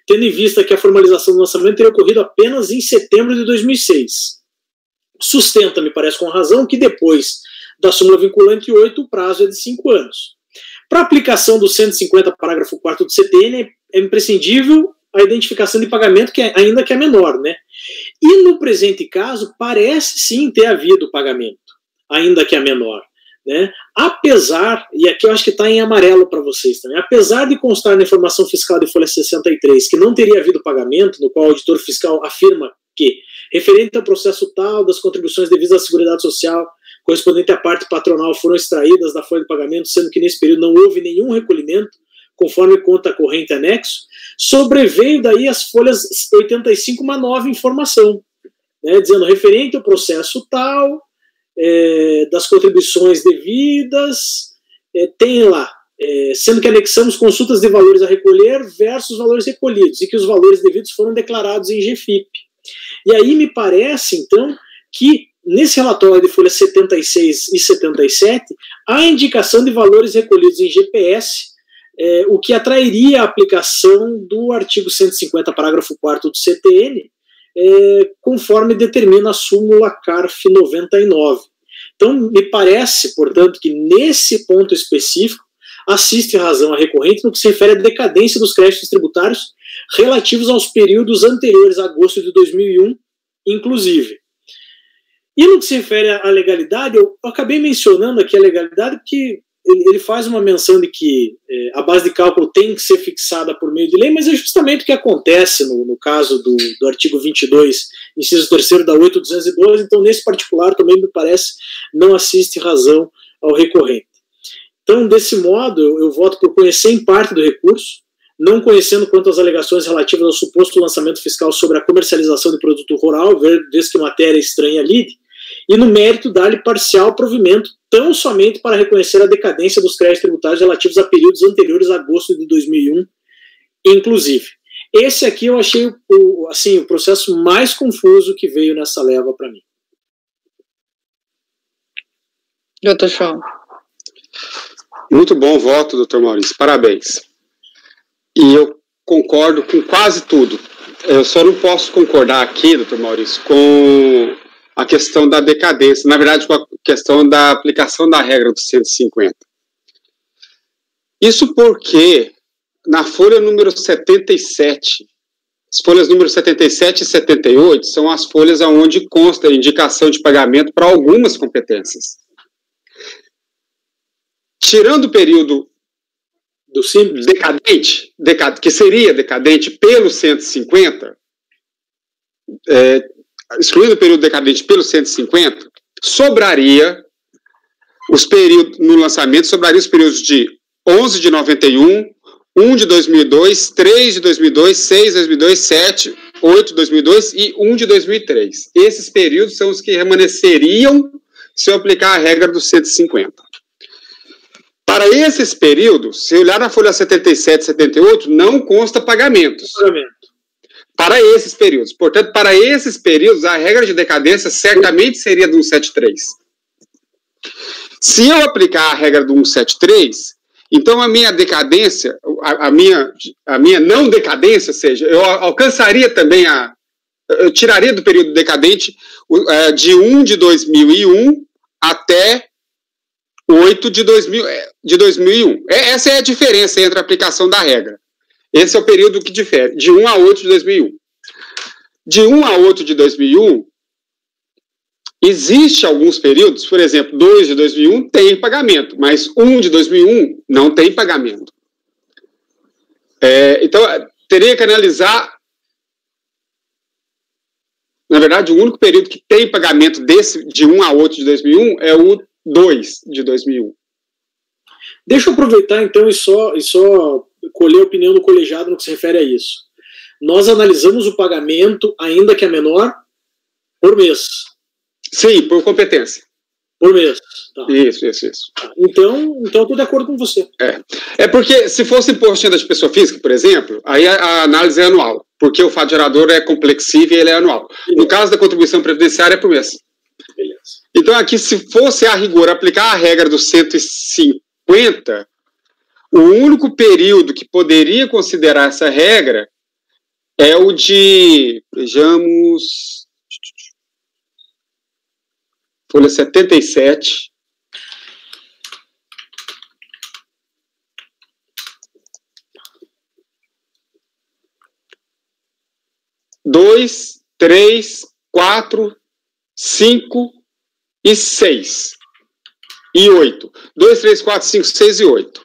tendo em vista que a formalização do lançamento teria ocorrido apenas em setembro de 2006. Sustenta, me parece com razão, que depois da súmula vinculante 8, o prazo é de 5 anos. Para a aplicação do 150, parágrafo 4º do CTN, é imprescindível a identificação de pagamento, ainda que é menor. Né? E no presente caso, parece sim ter havido pagamento, ainda que é menor. Né? Apesar, e aqui eu acho que está em amarelo para vocês também, apesar de constar na informação fiscal de folha 63 que não teria havido pagamento, no qual o auditor fiscal afirma que, referente ao processo tal das contribuições devidas à Seguridade Social correspondente à parte patronal foram extraídas da folha de pagamento, sendo que nesse período não houve nenhum recolhimento, conforme conta corrente anexo, sobreveio daí as folhas 85 uma nova informação, né, dizendo referente ao processo tal, das contribuições devidas, tem lá, sendo que anexamos consultas de valores a recolher versus valores recolhidos, e que os valores devidos foram declarados em GFIP. E aí me parece, então, que nesse relatório de folha 76 e 77, há indicação de valores recolhidos em GPS, o que atrairia a aplicação do artigo 150, parágrafo 4º do CTN, conforme determina a súmula CARF 99. Então, me parece, portanto, que nesse ponto específico, assiste razão a recorrente no que se refere à decadência dos créditos tributários relativos aos períodos anteriores a agosto de 2001, inclusive. E no que se refere à legalidade, eu acabei mencionando aqui a legalidade porque ele faz uma menção de que a base de cálculo tem que ser fixada por meio de lei, mas é justamente o que acontece no caso do artigo 22, inciso 3º da 8.212, então nesse particular também me parece não assiste razão ao recorrente. Então, desse modo, eu voto por conhecer em parte do recurso, não conhecendo quanto às alegações relativas ao suposto lançamento fiscal sobre a comercialização de produto rural, vez que matéria estranha à lide, e no mérito dar-lhe parcial provimento, tão somente para reconhecer a decadência dos créditos tributários relativos a períodos anteriores a agosto de 2001, inclusive. Esse aqui eu achei o processo mais confuso que veio nessa leva para mim. Doutor João. Muito bom voto, doutor Maurício. Parabéns. E eu concordo com quase tudo. Eu só não posso concordar aqui, doutor Maurício, com a questão da decadência, na verdade, com a questão da aplicação da regra dos 150. Isso porque, na folha número 77, as folhas número 77 e 78 são as folhas onde consta a indicação de pagamento para algumas competências. Tirando o período Do simples? decadente, que seria decadente pelo 150, excluindo o período decadente pelo 150, sobraria os períodos, no lançamento, sobraria os períodos de 11 de 91, 1 de 2002, 3 de 2002, 6 de 2002, 7, 8 de 2002 e 1 de 2003. Esses períodos são os que permaneceriam se eu aplicar a regra dos 150. Para esses períodos, se olhar na folha 77 e 78, não consta pagamentos. Para esses períodos. Portanto, para esses períodos, a regra de decadência certamente seria do 173. Se eu aplicar a regra do 173, então a minha decadência, a minha não decadência, ou seja, eu alcançaria também eu tiraria do período decadente de 1 de 2001 até 8 de 2001. Essa é a diferença entre a aplicação da regra. Esse é o período que difere, de 1 a 8 de 2001. De 1 a 8 de 2001, existe alguns períodos, por exemplo, 2 de 2001 tem pagamento, mas 1 de 2001 não tem pagamento. Então, teria que analisar, na verdade, o único período que tem pagamento de 1 a 8 de 2001 é o 2 de 2001. Deixa eu aproveitar, então, e só colher a opinião do colegiado no que se refere a isso. Nós analisamos o pagamento, ainda que é menor, por mês. Sim, por competência. Por mês. Tá. Isso. Então, eu estou de acordo com você. É porque, se fosse imposto de renda de pessoa física, por exemplo, aí a análise é anual, porque o fato gerador é complexível e ele é anual. Beleza. No caso da contribuição previdenciária, é por mês. Beleza. Então, aqui, se fosse a rigor aplicar a regra dos 150, o único período que poderia considerar essa regra é o de, vejamos, folha 77. Dois, 3, 4, 5 e 6. E 8. 2, 3, 4, 5, 6 e 8.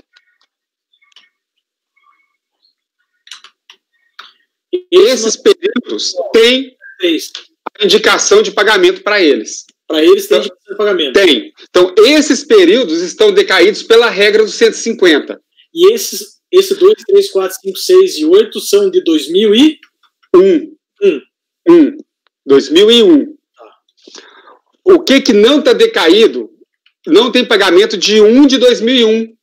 Esses períodos têm a indicação de pagamento para eles. Para eles tem indicação de pagamento. Tem. Então, esses períodos estão decaídos pela regra dos 150. E esse 2, 3, 4, 5, 6 e 8 são de 2001. 2001. O que não está decaído, não tem pagamento de 1 de 2001.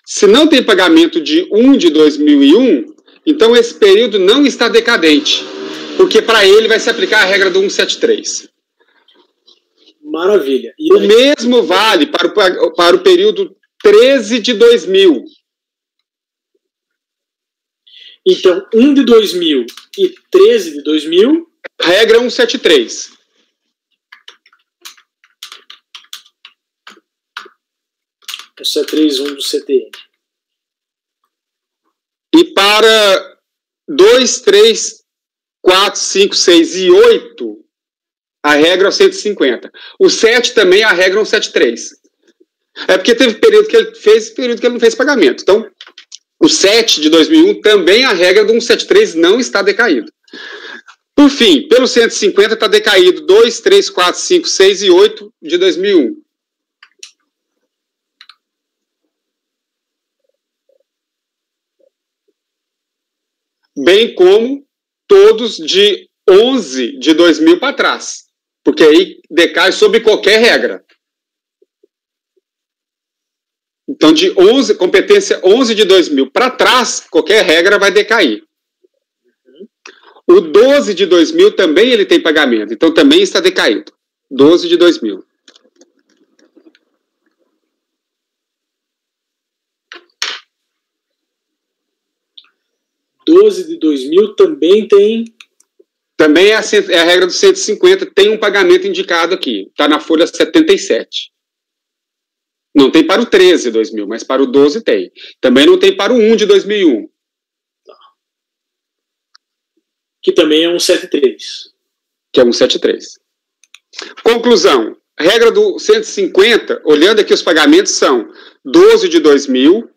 Se não tem pagamento de 1 de 2001, então esse período não está decadente, porque para ele vai se aplicar a regra do 173. Maravilha. O mesmo vale para o período 13 de 2000. Então, 1 de 2000 e 13 de 2000... Regra 173. O 731 do CTN. E para 2, 3, 4, 5, 6 e 8, a regra é o 150. O 7 também a regra é o 173. É porque teve período que ele fez e período que ele não fez pagamento. Então, o 7 de 2001 também a regra do 173 não está decaído. Por fim, pelo 150 está decaído 2, 3, 4, 5, 6 e 8 de 2001. Bem como todos de 11 de 2000 para trás, porque aí decai sobre qualquer regra. Então, de 11, competência 11 de 2000 para trás, qualquer regra vai decair. O 12 de 2000 também ele tem pagamento, então também está decaído. 12 de 2000. De 2000 também tem Também é a regra dos 150, tem um pagamento indicado aqui, está na folha 77. Não tem para o 13 de 2000, mas para o 12 tem. Também não tem para o 1 de 2001. Que também é 173. Que é 173. Conclusão. Regra do 150, olhando aqui os pagamentos, são 12 de 2000,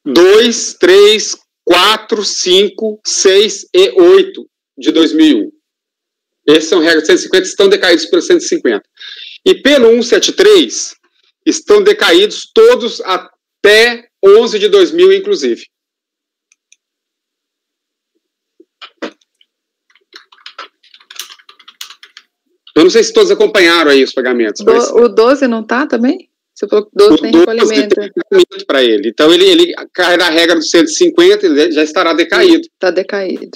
2, 3, 4, 5, 6 e 8 de 2001. Essas são regras do 150, estão decaídos pelo 150. E pelo 173, estão decaídos todos até 11 de 2000, inclusive. Eu não sei se todos acompanharam aí os pagamentos. Mas... O 12 não está também? Você falou que o 12 tem recolhimento. Tem recolhimento para ele. Então, ele cai na regra do 150, ele já estará decaído. Está decaído.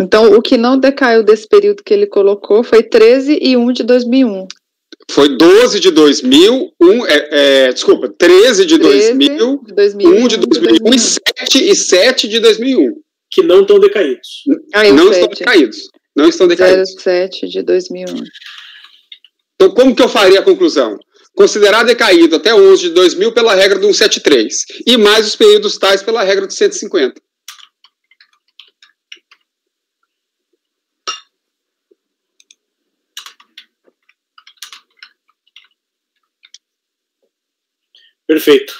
Então, o que não decaiu desse período que ele colocou foi 13 e 1 de 2001. Foi 12 de 2000, 13 de 2000, 1 de 2001 e 7 de 2001. Que não estão decaídos. Não estão decaídos. Não estão decaídos. 07 de 2001. Então, como que eu faria a conclusão? Considerar decaído até 11 de 2000 pela regra do 173 e mais os períodos tais pela regra do 150. Perfeito.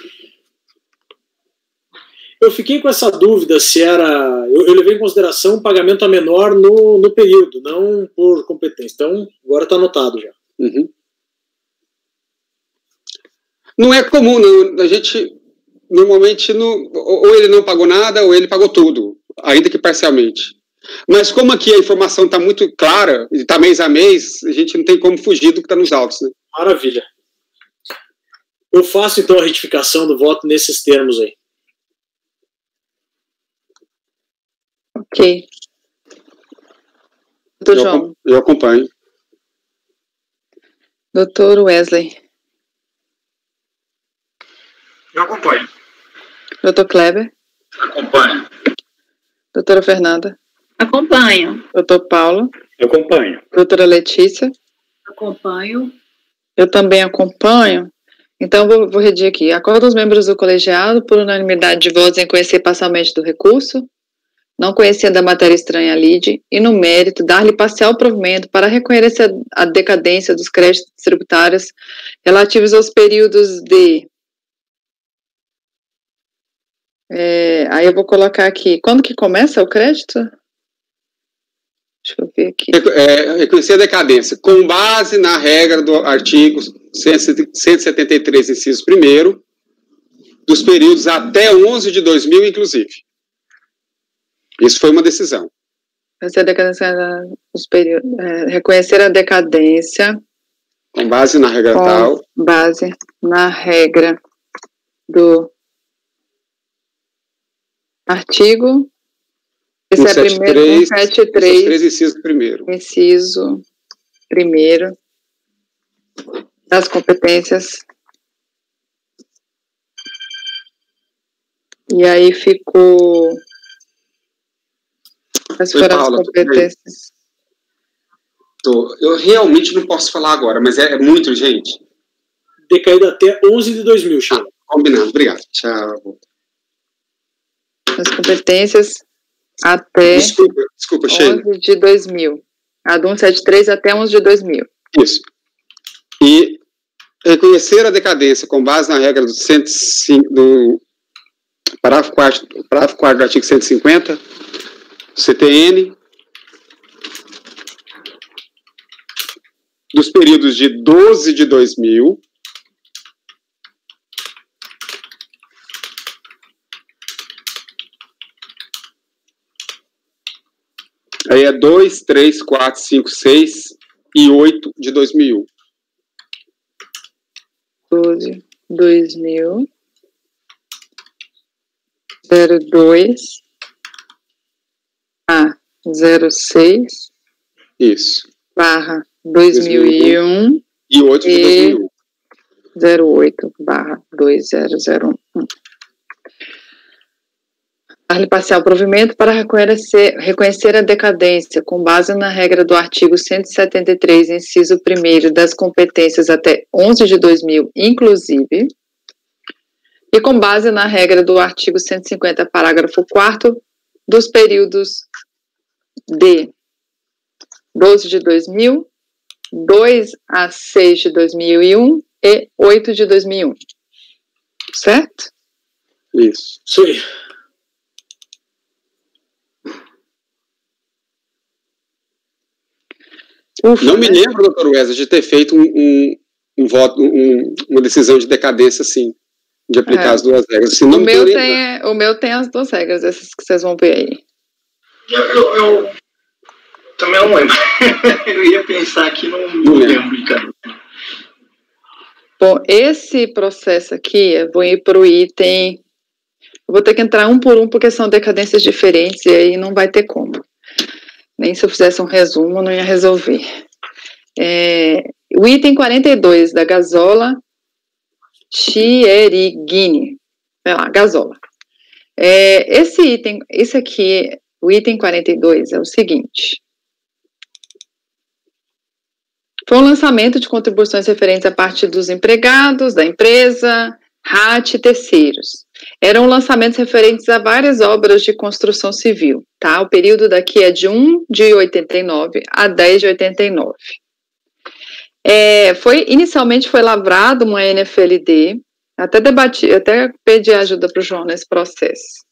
Eu fiquei com essa dúvida se era... Eu levei em consideração um pagamento a menor no período, não por competência. Então, agora está anotado já. Uhum. Não é comum, não. A gente, normalmente, ou ele não pagou nada, ou ele pagou tudo, ainda que parcialmente. Mas como aqui a informação está muito clara, e está mês a mês, a gente não tem como fugir do que está nos autos, né? Maravilha. Eu faço, então, a retificação do voto nesses termos aí. Ok. Doutor João. Eu acompanho. Doutor Wesley. Eu acompanho. Doutor Kleber. Acompanho. Doutora Fernanda. Acompanho. Doutor Paulo. Acompanho. Doutora Letícia. Acompanho. Eu também acompanho. Então, vou redigir aqui. Acordo os membros do colegiado, por unanimidade de votos, em conhecer parcialmente do recurso, não conhecendo a matéria estranha à lide, e no mérito, dar-lhe parcial provimento para reconhecer a decadência dos créditos tributários relativos aos períodos de... aí eu vou colocar aqui. Quando que começa o crédito? Deixa eu ver aqui. Reconhecer a decadência com base na regra do artigo 173, inciso 1º, dos períodos até 11 de 2000, inclusive. Isso foi uma decisão. Reconhecer a decadência com base na regra tal. Com base na regra do artigo 173, inciso 1º. Inciso 1º das competências. E aí ficou... As foram as competências. Eu realmente não posso falar agora, mas é muito urgente. Decaído até 11 de 2000, Sheila. Combinado, obrigado. Tchau. As competências até desculpa, Sheila. 11 de 2000. A do 173 até 11 de 2000. Isso. E reconhecer a decadência com base na regra do 105, do parágrafo 4 do artigo 150, CTN, dos períodos de 12 de 2000 aí é 2, 3, 4, 5, 6 e 8 de 2001. 12, 2000, 02, a 06, isso, barra 2001 e 8 de 2001. 08, barra 2001. dar-lhe parcial provimento para reconhecer a decadência, com base na regra do artigo 173, inciso 1º, das competências até 11 de 2000, inclusive, e com base na regra do artigo 150, parágrafo 4º, dos períodos de 12 de 2000, 2 a 6 de 2001 e 8 de 2001. Certo? Isso. Isso aí. Ufa, Não me lembro, doutor Wesley, de ter feito um voto, uma decisão de decadência assim, de aplicar as duas regras. Assim, o meu tem as duas regras, essas que vocês vão ver aí. Eu também não lembro. Eu ia pensar aqui, não lembro, cara. Bom, esse processo aqui, eu vou ir para o item. Eu vou ter que entrar um por um, porque são decadências diferentes, e aí não vai ter como. Nem se eu fizesse um resumo, não ia resolver. O item 42 da Gazola Chierigini. Vai lá, Gazola. Esse aqui, o item 42, é o seguinte. Foi um lançamento de contribuições referentes à parte dos empregados, da empresa, RAT e terceiros. Eram lançamentos referentes a várias obras de construção civil, tá? O período daqui é de 1 de 89 a 10 de 89. Inicialmente foi lavrado uma NFLD, até pedi ajuda para o João nesse processo.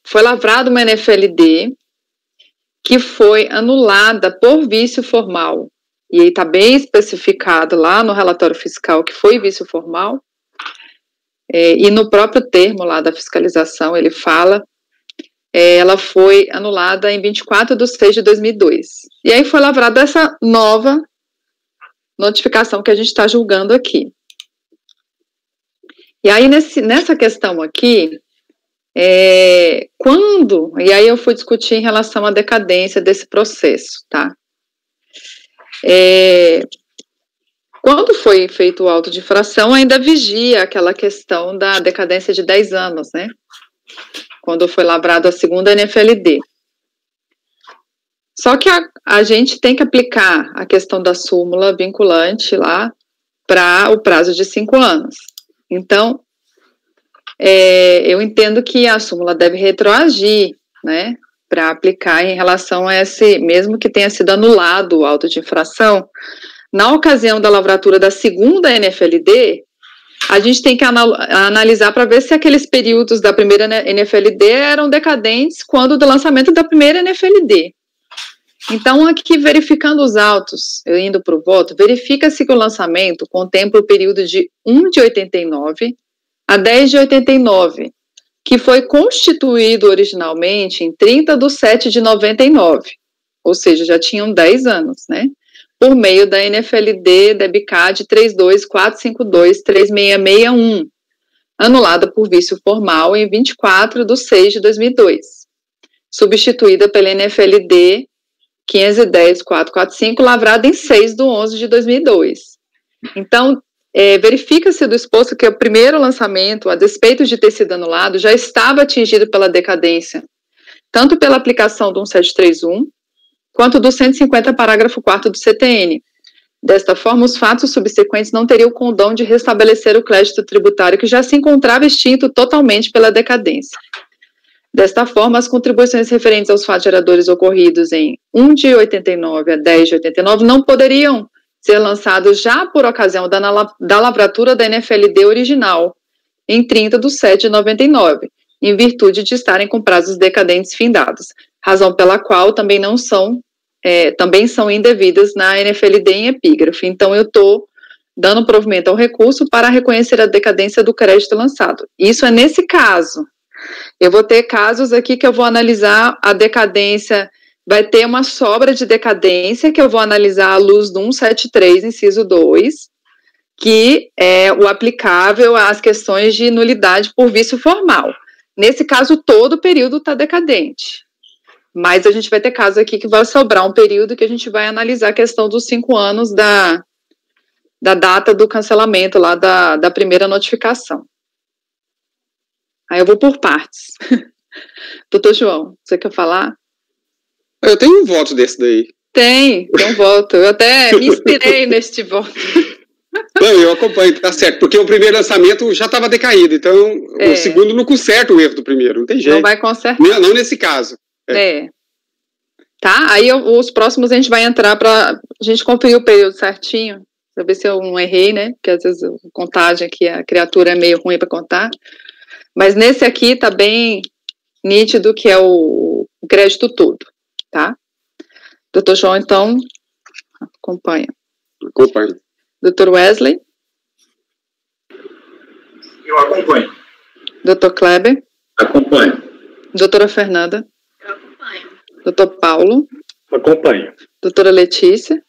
Foi lavrado uma NFLD que foi anulada por vício formal. E aí está bem especificado lá no relatório fiscal que foi vício formal. E no próprio termo lá da fiscalização, ele fala, ela foi anulada em 24 de 6 de 2002. E aí foi lavrada essa nova notificação que a gente está julgando aqui. E aí, nessa questão aqui, e aí eu fui discutir em relação à decadência desse processo, tá? Quando foi feito o auto de infração, ainda vigia aquela questão da decadência de 10 anos, né? Quando foi lavrado a segunda NFLD. Só que a gente tem que aplicar a questão da súmula vinculante lá para o prazo de 5 anos. Então, eu entendo que a súmula deve retroagir, né, para aplicar em relação a mesmo que tenha sido anulado o auto de infração. Na ocasião da lavratura da segunda NFLD, a gente tem que analisar para ver se aqueles períodos da primeira NFLD eram decadentes quando do lançamento da primeira NFLD. Então, aqui, verificando os autos, eu indo para o voto, verifica-se que o lançamento contempla o período de 1 de 89 a 10 de 89, que foi constituído originalmente em 30 de 7 de 99, ou seja, já tinham 10 anos, né? Por meio da NFLD DEBCAD 32.452.3661, anulada por vício formal em 24 de 6 de 2002, substituída pela NFLD 510.445, lavrada em 6 de 11 de 2002. Então, verifica-se do exposto que o primeiro lançamento, a despeito de ter sido anulado, já estava atingido pela decadência, tanto pela aplicação do 1731, quanto do 150, parágrafo 4º do CTN. Desta forma, os fatos subsequentes não teriam o condão de restabelecer o crédito tributário que já se encontrava extinto totalmente pela decadência. Desta forma, as contribuições referentes aos fatos geradores ocorridos em 1 de 89 a 10 de 89 não poderiam ser lançados já por ocasião da lavratura da NFLD original, em 30 de 7 de 99, em virtude de estarem com prazos decadentes findados, razão pela qual também são indevidas na NFLD em epígrafe. Então, eu estou dando provimento ao recurso para reconhecer a decadência do crédito lançado. Isso é nesse caso. Eu vou ter casos aqui que eu vou analisar a decadência, vai ter uma sobra de decadência que eu vou analisar à luz do 173, inciso 2, que é o aplicável às questões de nulidade por vício formal. Nesse caso, todo o período está decadente. Mas a gente vai ter caso aqui que vai sobrar um período que a gente vai analisar a questão dos 5 anos da data do cancelamento lá da primeira notificação. Aí eu vou por partes. Doutor João, você quer falar? Eu tenho um voto desse daí. Tem um voto. Eu até me inspirei neste voto. Não, eu acompanho, tá certo, porque o primeiro lançamento já estava decaído, então o segundo não conserta o erro do primeiro, não tem jeito. Não vai consertar. Não nesse caso. Tá, aí os próximos a gente vai entrar para a gente conferir o período certinho, para ver se eu não errei, né, porque às vezes a contagem aqui, a criatura é meio ruim para contar, mas nesse aqui tá bem nítido que é o crédito todo, tá? Doutor João, então, acompanha. Acompanho. Doutor Wesley? Eu acompanho. Doutor Kleber? Acompanho. Doutora Fernanda? Eu acompanho. Doutor Paulo? Acompanho. Doutora Letícia?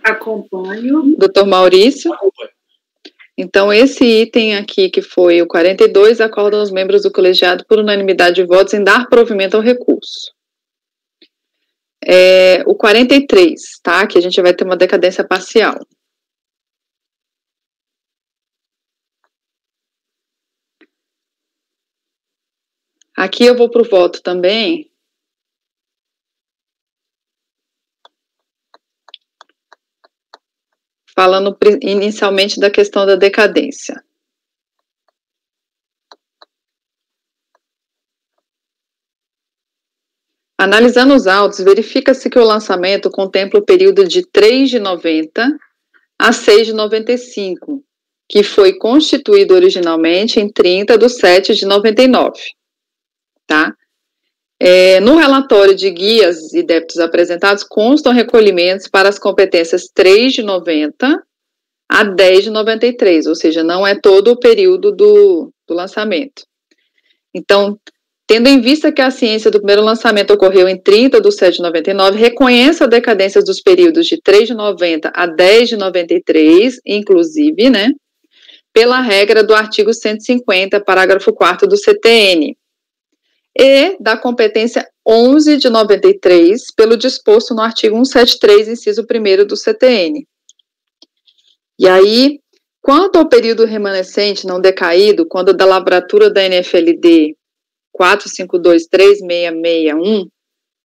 Acompanho. Doutor Maurício? Acompanho. Então, esse item aqui, que foi o 42, acordam os membros do colegiado por unanimidade de votos em dar provimento ao recurso. O 43, tá? Que a gente vai ter uma decadência parcial. Aqui eu vou para o voto também. Falando inicialmente da questão da decadência. Analisando os autos, verifica-se que o lançamento contempla o período de 3 de 90 a 6 de 95, que foi constituído originalmente em 30 de 7 de 99. Tá? No relatório de guias e débitos apresentados, constam recolhimentos para as competências 3 de 90 a 10 de 93, ou seja, não é todo o período do lançamento. Então, tendo em vista que a ciência do primeiro lançamento ocorreu em 30 de 7 de 99, reconheça a decadência dos períodos de 3 de 90 a 10 de 93, inclusive, né, pela regra do artigo 150, parágrafo 4º do CTN, e da competência 11 de 93, pelo disposto no artigo 173, inciso 1º do CTN. E aí, quanto ao período remanescente não decaído, quando da lavratura da NFLD 4523661,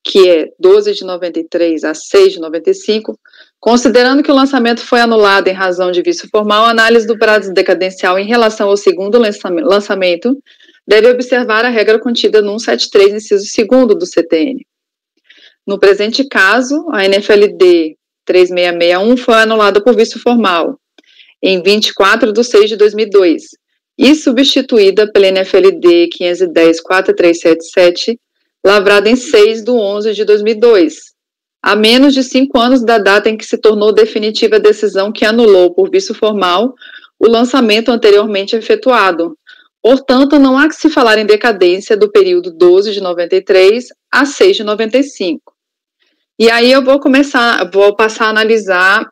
que é 12 de 93 a 6 de 95, considerando que o lançamento foi anulado em razão de vício formal, a análise do prazo decadencial em relação ao segundo lançamento deve observar a regra contida no 173, inciso 2º do CTN. No presente caso, a NFLD 3661 foi anulada por vício formal em 24 de 6 de 2002 e substituída pela NFLD 510-4377, lavrada em 6 de 11 de 2002, a menos de 5 anos da data em que se tornou definitiva a decisão que anulou por vício formal o lançamento anteriormente efetuado. Portanto, não há que se falar em decadência do período 12 de 93 a 6 de 95. E aí eu vou passar a analisar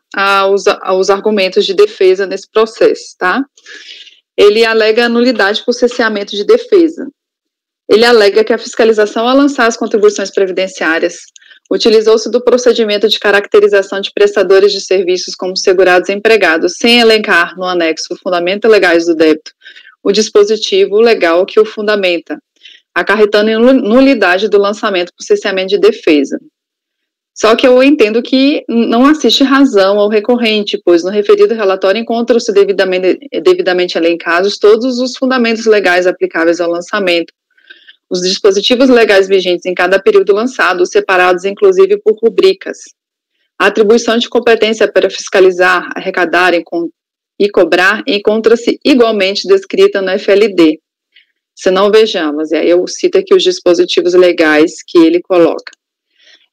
os argumentos de defesa nesse processo, tá? Ele alega nulidade por cesseamento de defesa. Ele alega que a fiscalização ao lançar as contribuições previdenciárias utilizou-se do procedimento de caracterização de prestadores de serviços como segurados e empregados, sem elencar no anexo fundamentos legais do débito o dispositivo legal que o fundamenta, acarretando em nulidade do lançamento por cesseamento de defesa. Só que eu entendo que não assiste razão ao recorrente, pois no referido relatório encontram-se devidamente elencados todos os fundamentos legais aplicáveis ao lançamento, os dispositivos legais vigentes em cada período lançado, separados inclusive por rubricas. A atribuição de competência para fiscalizar, arrecadar e cobrar encontra-se igualmente descrita no FLD. Se não, vejamos, e aí eu cito aqui os dispositivos legais que ele coloca.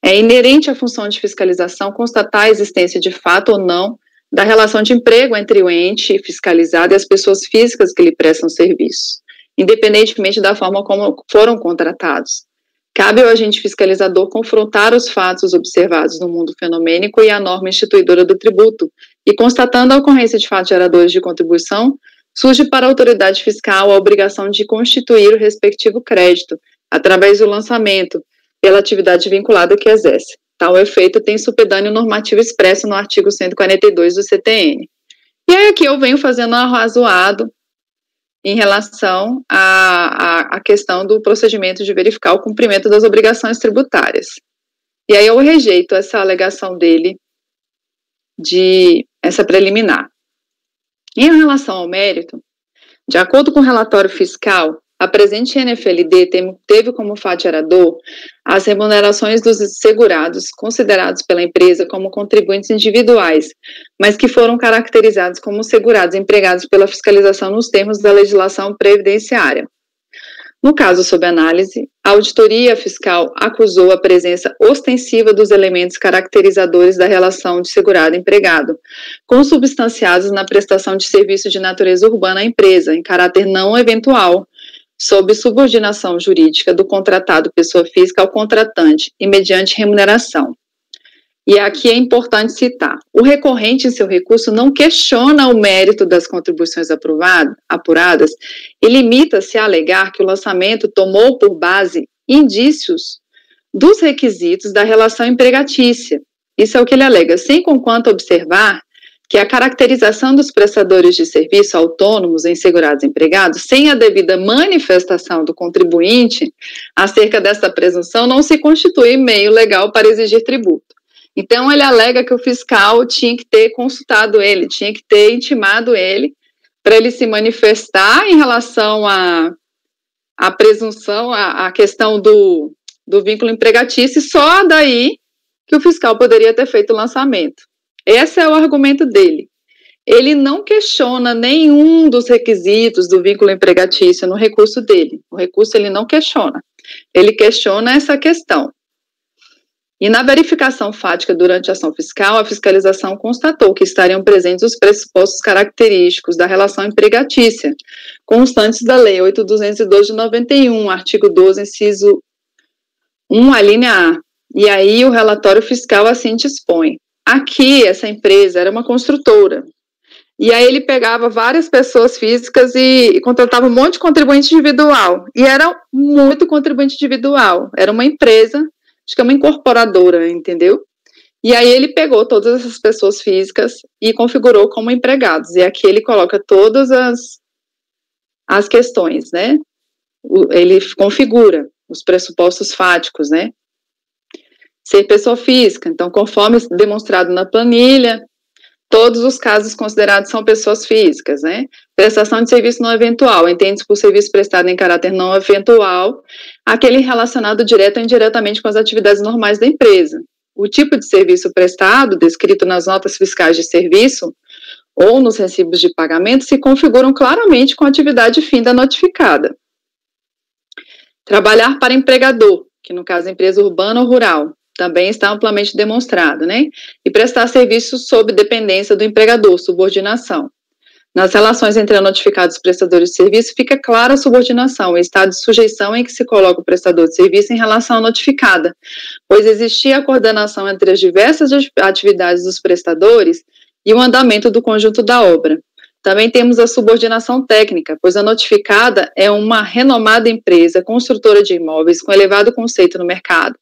É inerente à função de fiscalização constatar a existência de fato ou não da relação de emprego entre o ente fiscalizado e as pessoas físicas que lhe prestam serviço, independentemente da forma como foram contratados. Cabe ao agente fiscalizador confrontar os fatos observados no mundo fenomênico e a norma instituidora do tributo, e constatando a ocorrência de fatos geradores de contribuição, surge para a autoridade fiscal a obrigação de constituir o respectivo crédito, através do lançamento, pela atividade vinculada que exerce. Tal efeito tem supedâneo normativo expresso no artigo 142 do CTN. E aí aqui eu venho fazendo um arrazoado em relação à questão do procedimento de verificar o cumprimento das obrigações tributárias. E aí eu rejeito essa alegação dele de essa preliminar. Em relação ao mérito, de acordo com o relatório fiscal, a presente NFLD teve como fatiador as remunerações dos segurados considerados pela empresa como contribuintes individuais, mas que foram caracterizados como segurados empregados pela fiscalização nos termos da legislação previdenciária. No caso sob análise, a auditoria fiscal acusou a presença ostensiva dos elementos caracterizadores da relação de segurado-empregado, consubstanciados na prestação de serviço de natureza urbana à empresa, em caráter não eventual, sob subordinação jurídica do contratado pessoa física ao contratante e mediante remuneração. E aqui é importante citar, o recorrente em seu recurso não questiona o mérito das contribuições apuradas e limita-se a alegar que o lançamento tomou por base indícios dos requisitos da relação empregatícia. Isso é o que ele alega, sem conquanto observar que a caracterização dos prestadores de serviço autônomos em segurados empregados, sem a devida manifestação do contribuinte acerca desta presunção, não se constitui meio legal para exigir tributo. Então, ele alega que o fiscal tinha que ter consultado ele, tinha que ter intimado ele, para ele se manifestar em relação à presunção, à questão do vínculo empregatício, e só daí que o fiscal poderia ter feito o lançamento. Esse é o argumento dele. Ele não questiona nenhum dos requisitos do vínculo empregatício no recurso dele. O recurso ele não questiona. Ele questiona essa questão. E na verificação fática durante a ação fiscal, a fiscalização constatou que estariam presentes os pressupostos característicos da relação empregatícia, constantes da Lei 8.202 de 91, artigo 12, inciso 1, a linha A. E aí o relatório fiscal assim dispõe. Aqui, essa empresa era uma construtora. E aí ele pegava várias pessoas físicas e contratava um monte de contribuinte individual. E era muito contribuinte individual. Era uma empresa, acho que é uma incorporadora, entendeu? E aí ele pegou todas essas pessoas físicas e configurou como empregados. E aqui ele coloca todas as questões, né? Ele configura os pressupostos fáticos, né? Ser pessoa física, então, conforme demonstrado na planilha, todos os casos considerados são pessoas físicas, né? Prestação de serviço não eventual, entende-se por serviço prestado em caráter não eventual, aquele relacionado direto ou indiretamente com as atividades normais da empresa. O tipo de serviço prestado, descrito nas notas fiscais de serviço ou nos recibos de pagamento, se configuram claramente com a atividade fim da notificada. Trabalhar para empregador, que no caso é empresa urbana ou rural, também está amplamente demonstrado, né? E prestar serviços sob dependência do empregador, subordinação. Nas relações entre a notificada e os prestadores de serviço, fica clara a subordinação, o estado de sujeição em que se coloca o prestador de serviço em relação à notificada, pois existia a coordenação entre as diversas atividades dos prestadores e o andamento do conjunto da obra. Também temos a subordinação técnica, pois a notificada é uma renomada empresa construtora de imóveis com elevado conceito no mercado,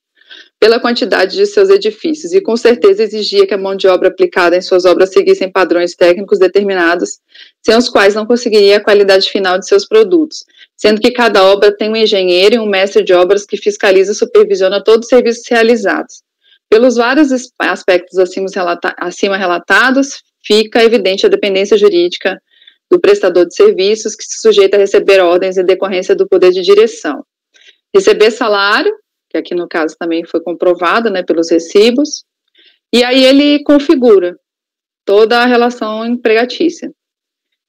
pela quantidade de seus edifícios, e com certeza exigia que a mão de obra aplicada em suas obras seguissem padrões técnicos determinados, sem os quais não conseguiria a qualidade final de seus produtos, sendo que cada obra tem um engenheiro e um mestre de obras que fiscaliza e supervisiona todos os serviços realizados. Pelos vários aspectos acima relatados, fica evidente a dependência jurídica do prestador de serviços, que se sujeita a receber ordens em decorrência do poder de direção. Receber salário, que aqui no caso também foi comprovado, né, pelos recibos, e aí ele configura toda a relação empregatícia.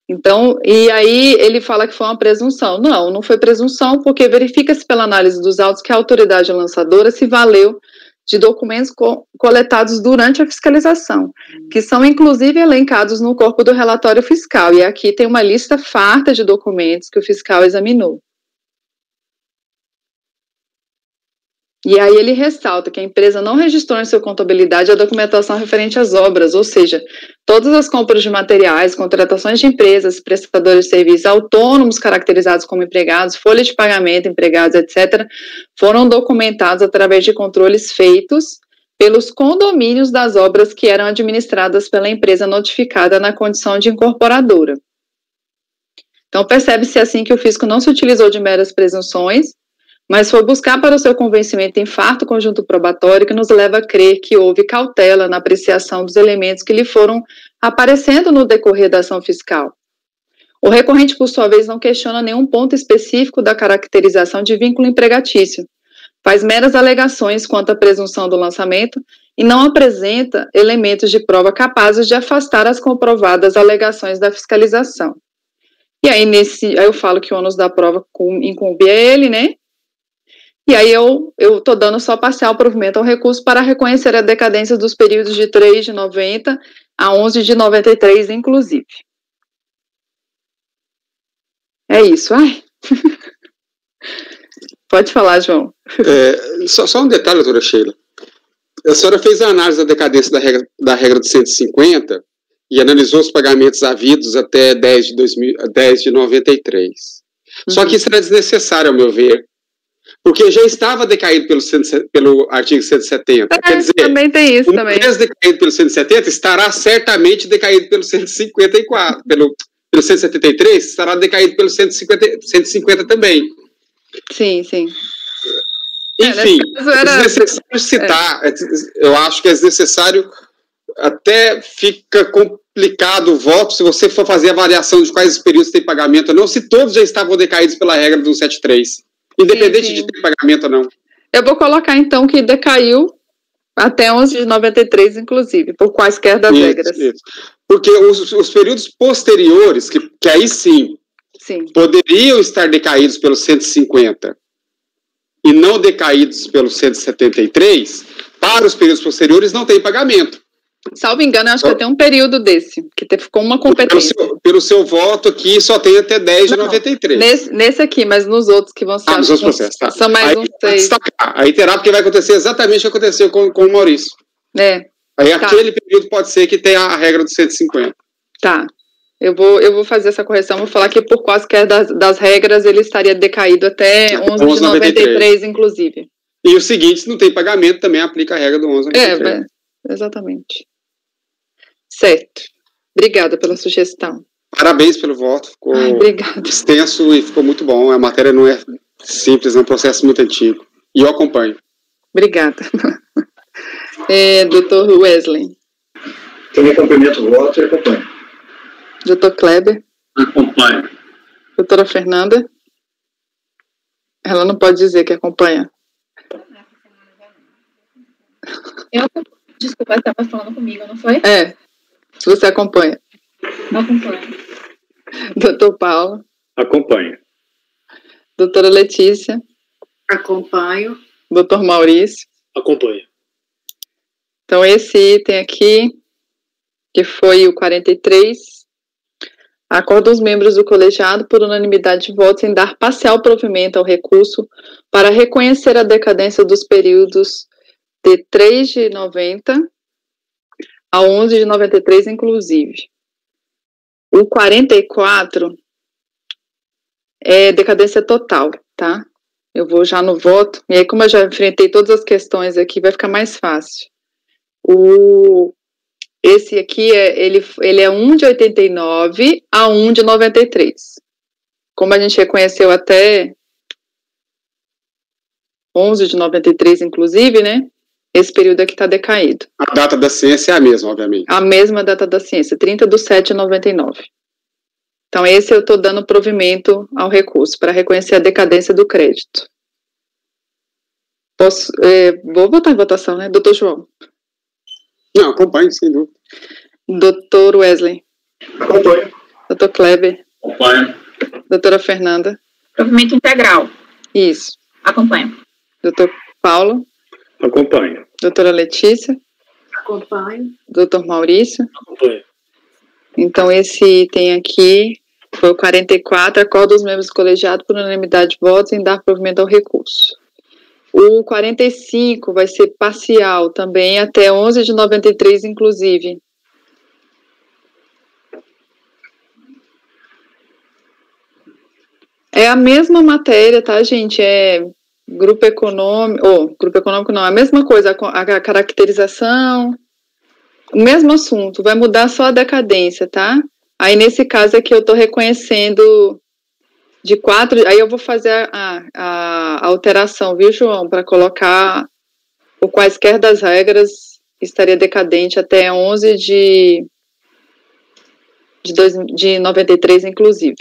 Então, e aí ele fala que foi uma presunção. Não, não foi presunção, porque verifica-se pela análise dos autos que a autoridade lançadora se valeu de documentos coletados durante a fiscalização, que são inclusive elencados no corpo do relatório fiscal, e aqui tem uma lista farta de documentos que o fiscal examinou. E aí ele ressalta que a empresa não registrou em sua contabilidade a documentação referente às obras, ou seja, todas as compras de materiais, contratações de empresas, prestadores de serviços autônomos caracterizados como empregados, folha de pagamento, empregados, etc., foram documentados através de controles feitos pelos condomínios das obras que eram administradas pela empresa notificada na condição de incorporadora. Então, percebe-se assim que o fisco não se utilizou de meras presunções, mas foi buscar para o seu convencimento em farto conjunto probatório que nos leva a crer que houve cautela na apreciação dos elementos que lhe foram aparecendo no decorrer da ação fiscal. O recorrente, por sua vez, não questiona nenhum ponto específico da caracterização de vínculo empregatício, faz meras alegações quanto à presunção do lançamento e não apresenta elementos de prova capazes de afastar as comprovadas alegações da fiscalização. E aí, aí eu falo que o ônus da prova incumbe a ele, né? E aí eu estou dando só parcial provimento ao recurso para reconhecer a decadência dos períodos de 3 de 90 a 11 de 93, inclusive. É isso, ai. Pode falar, João. Só um detalhe, doutora Sheila. A senhora fez a análise da decadência da regra dos 150 e analisou os pagamentos havidos até 10 de 93. Só que isso era desnecessário, ao meu ver, porque já estava decaído pelo artigo 170. Quer dizer, também tem isso também. Mês decaído pelo 170 estará certamente decaído pelo 154, pelo 173 estará decaído pelo 150 também. Sim, sim. Enfim, é desnecessário citar, eu acho que é desnecessário, até fica complicado o voto se você for fazer a avaliação de quais períodos tem pagamento ou não, se todos já estavam decaídos pela regra do 173, independente de ter pagamento ou não. Eu vou colocar então que decaiu até 11 de 93, inclusive, por quaisquer das regras. Isso. Porque os períodos posteriores, que aí sim, poderiam estar decaídos pelo 150 e não decaídos pelo 173, para os períodos posteriores não tem pagamento. Salvo engano, eu acho que tem um período desse, que ficou uma competência. Pelo seu voto aqui, só tem até 10 de 93. Nesse aqui, mas nos outros que vão ser... nos outros processos, tá. São mais uns 6. Aí terá, porque vai acontecer exatamente o que aconteceu com o Maurício. Aí aquele período pode ser que tenha a regra do 150. Tá. Eu vou fazer essa correção, vou falar que por quaisquer das regras ele estaria decaído até 11 de 93, inclusive. E o seguinte, se não tem pagamento, também aplica a regra do 11 de 93. Exatamente. Certo. Obrigada pela sugestão. Parabéns pelo voto. Ficou extenso e ficou muito bom. A matéria não é simples, é um processo muito antigo. E eu acompanho. Obrigada. Doutor Wesley. Também cumprimento o voto e acompanho. Doutor Kleber. Acompanho. Doutora Fernanda. Ela não pode dizer que acompanha. Desculpa, você estava falando comigo, não foi? Se você acompanha. Não acompanho. Doutor Paulo. Acompanho. Doutora Letícia. Acompanho. Doutor Maurício. Acompanho. Então, esse item aqui, que foi o 43, acorda os membros do colegiado por unanimidade de votos em dar parcial provimento ao recurso para reconhecer a decadência dos períodos de 3 de 90 a 11 de 93, inclusive. O 44 é decadência total, tá? Eu vou já no voto, e aí como eu já enfrentei todas as questões aqui, vai ficar mais fácil. Esse aqui, ele é 1 de 89 a 1 de 93. Como a gente reconheceu até 11 de 93, inclusive, né? Esse período aqui está decaído. A data da ciência é a mesma, obviamente. A mesma data da ciência, 30/7/99. Então, esse eu estou dando provimento ao recurso para reconhecer a decadência do crédito. Vou botar em votação, né? Doutor João. Não, acompanho, sem dúvida. Doutor Wesley. Acompanho. Doutor Kleber. Acompanho. Doutora Fernanda. Provimento integral. Isso. Acompanho. Doutor Paulo. Acompanho. Doutora Letícia. Acompanho. Doutor Maurício. Acompanho. Então, esse item aqui foi o 44, acorda os membros do colegiado por unanimidade de votos em dar provimento ao recurso. O 45 vai ser parcial também, até 11 de 93, inclusive. É a mesma matéria, tá, gente? É grupo econômico, grupo econômico não, é a mesma coisa, a caracterização, o mesmo assunto, vai mudar só a decadência, tá? Aí, nesse caso aqui, eu estou reconhecendo de 4, aí eu vou fazer a alteração, viu, João, para colocar o quaisquer das regras estaria decadente até 11 de 93, inclusive.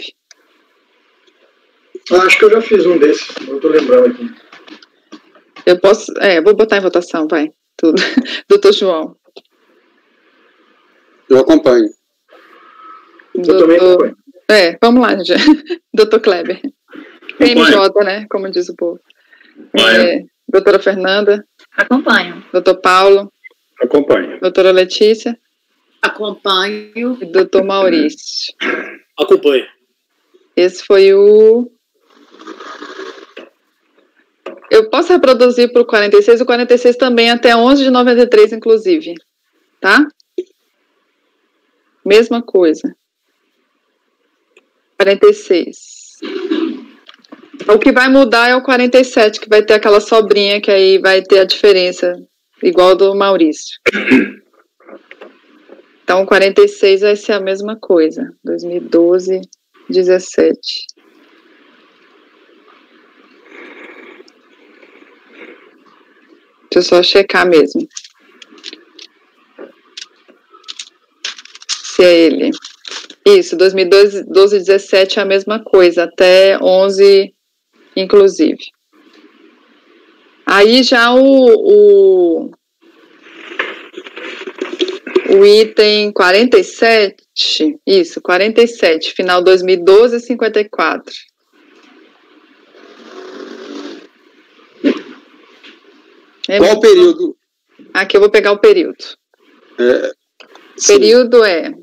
Acho que eu já fiz um desses, não estou lembrando aqui. Eu posso, vou botar em votação, vai, tudo. Doutor João. Eu acompanho. Eu também acompanho. Vamos lá, gente. Doutor Kleber. PMJ, né, como diz o povo. Doutora Fernanda. Acompanho. Doutor Paulo. Acompanho. Doutora Letícia. Acompanho. E doutor Maurício. Acompanho. Esse foi o... Eu posso reproduzir para o 46, o 46 também até 11 de 93, inclusive. Tá? Mesma coisa. 46. O que vai mudar é o 47, que vai ter aquela sobrinha, que aí vai ter a diferença, igual do Maurício. Então, o 46 vai ser a mesma coisa. 2012, 17. Deixa eu só checar mesmo. Se é ele. Isso, 2012, 17 é a mesma coisa, até 11, inclusive. Aí já o item 47, isso, 47, final 2012, 54. Qual período? Aqui eu vou pegar o período. O período é...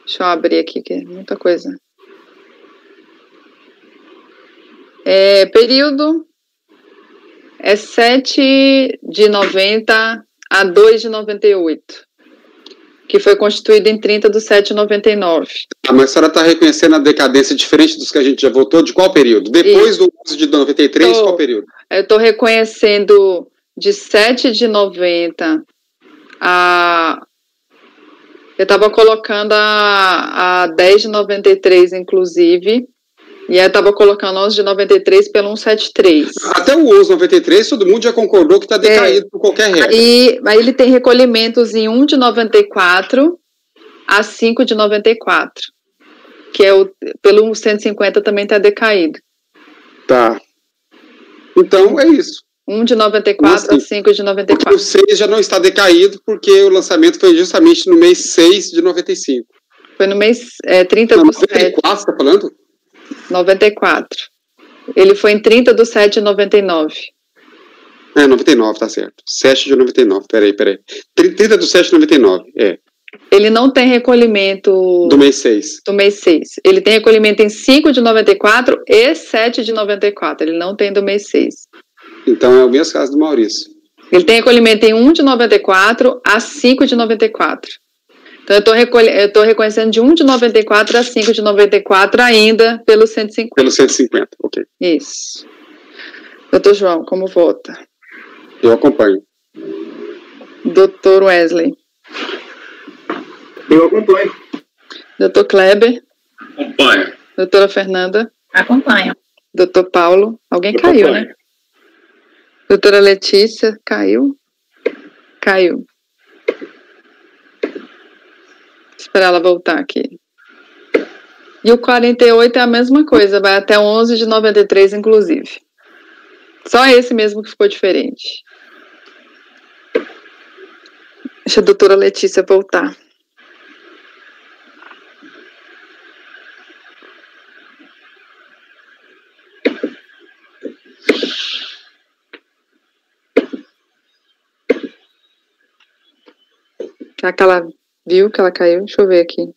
Deixa eu abrir aqui, que é muita coisa. Período é 7 de 90 a 2 de 98, que foi constituído em 30 de 7 de 99. Mas a senhora está reconhecendo a decadência diferente dos que a gente já votou? De qual período? Depois do 11 de 93, qual período? Eu estou reconhecendo de 7 de 90 a... Eu estava colocando a 10 de 93, inclusive, e aí eu estava colocando 11 de 93 pelo 173. Até o 11 de 93, todo mundo já concordou que está decaído por qualquer regra. Aí ele tem recolhimentos em 1 de 94 a 5 de 94, que é pelo 150 também está decaído. Tá. Então, é isso. 1 de 94 a 5 de 94. O 6 já não está decaído, porque o lançamento foi justamente no mês 6 de 95. Foi no mês 30 do 7. 94, você está falando? 94. Ele foi em 30 do 7 de 99. 99, tá certo. 7 de 99, peraí. 30 do 7 de 99, Ele não tem recolhimento... Do mês 6. Do mês 6. Ele tem recolhimento em 5 de 94 e 7 de 94. Ele não tem do mês 6. Então é o mesmo caso do Maurício. Ele tem recolhimento em 1 de 94 a 5 de 94. Então eu estou reconhecendo de 1 de 94 a 5 de 94 ainda pelo 150. Pelo 150, ok. Isso. Doutor João, como vota? Eu acompanho. Doutor Wesley. Eu acompanho. Doutor Kleber. Acompanho. Doutora Fernanda. Acompanho. Doutor Paulo. Alguém caiu, né? Doutora Letícia, caiu? Caiu. Esperar ela voltar aqui. E o 48 é a mesma coisa, vai até 11 de 93, inclusive. Só esse mesmo que ficou diferente. Deixa a doutora Letícia voltar. Será que ela viu que ela caiu? Deixa eu ver aqui.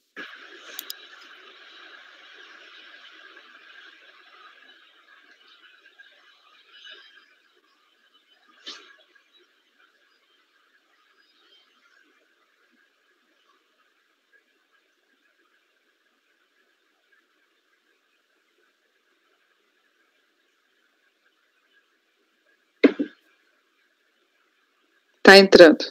Tá entrando.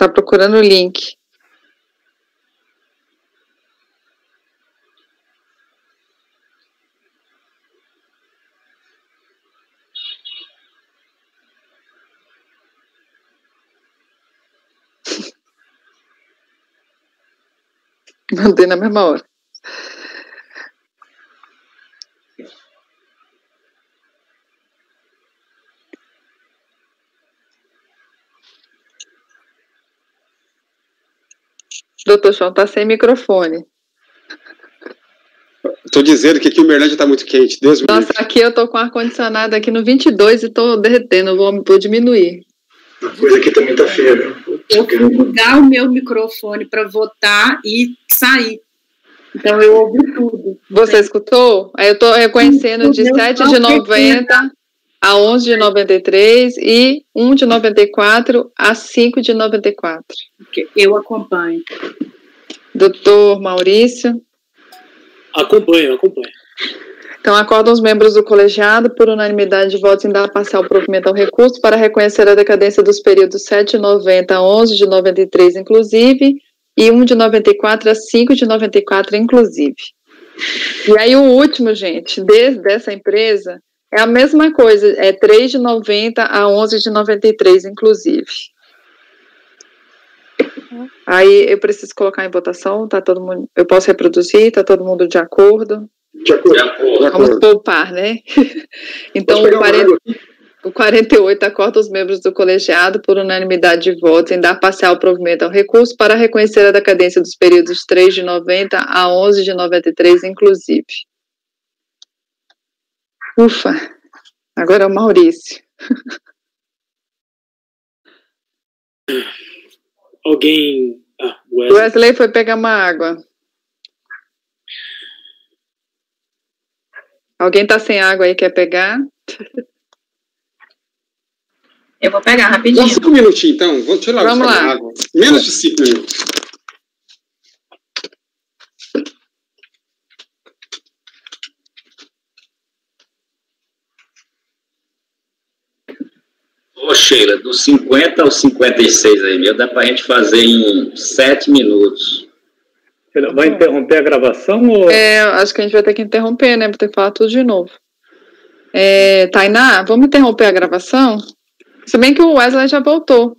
Tá procurando o link. Mandei na mesma hora. Doutor Chão tá sem microfone. Tô dizendo que aqui o Uberlândia tá muito quente. Deus me Nossa, livre. aqui eu tô com ar-condicionado aqui no 22 e tô derretendo, vou diminuir. A coisa aqui também tá feia, viu? Eu fui ligar o meu microfone para votar e sair. Então eu ouvi tudo. Você escutou? Aí eu tô reconhecendo de 7 de 90 a 11 de 93 e 1 de 94 a 5 de 94. Eu acompanho. Doutor Maurício. Acompanho. Então, acordam os membros do colegiado, por unanimidade de votos, em dar parcial provimento ao recurso para reconhecer a decadência dos períodos 7 de 90 a 11 de 93, inclusive, e 1 de 94 a 5 de 94, inclusive. E aí, o último, gente, dessa empresa, é a mesma coisa, é 3 de 90 a 11 de 93, inclusive. Aí, eu preciso colocar em votação, tá todo mundo, eu posso reproduzir, tá todo mundo de acordo? De acordo. Vamos poupar, né? Então, o 48 acorda os membros do colegiado, por unanimidade de votos, em dar parcial provimento ao recurso para reconhecer a decadência dos períodos 3 de 90 a 11 de 93, inclusive. Ufa! Agora é o Maurício. Alguém... Wesley foi pegar uma água. Alguém tá sem água aí, quer pegar? Eu vou pegar rapidinho. Só 5 minutinhos, então. Deixa eu lá Vamos buscar lá. água. Menos de 5 minutos. Ô, Sheila, dos 50 aos 56 aí, meu, dá pra gente fazer em 7 minutos. Vai interromper a gravação ou... Acho que a gente vai ter que interromper, né? Vou ter que falar tudo de novo. Tainá, vamos interromper a gravação? Se bem que o Wesley já voltou.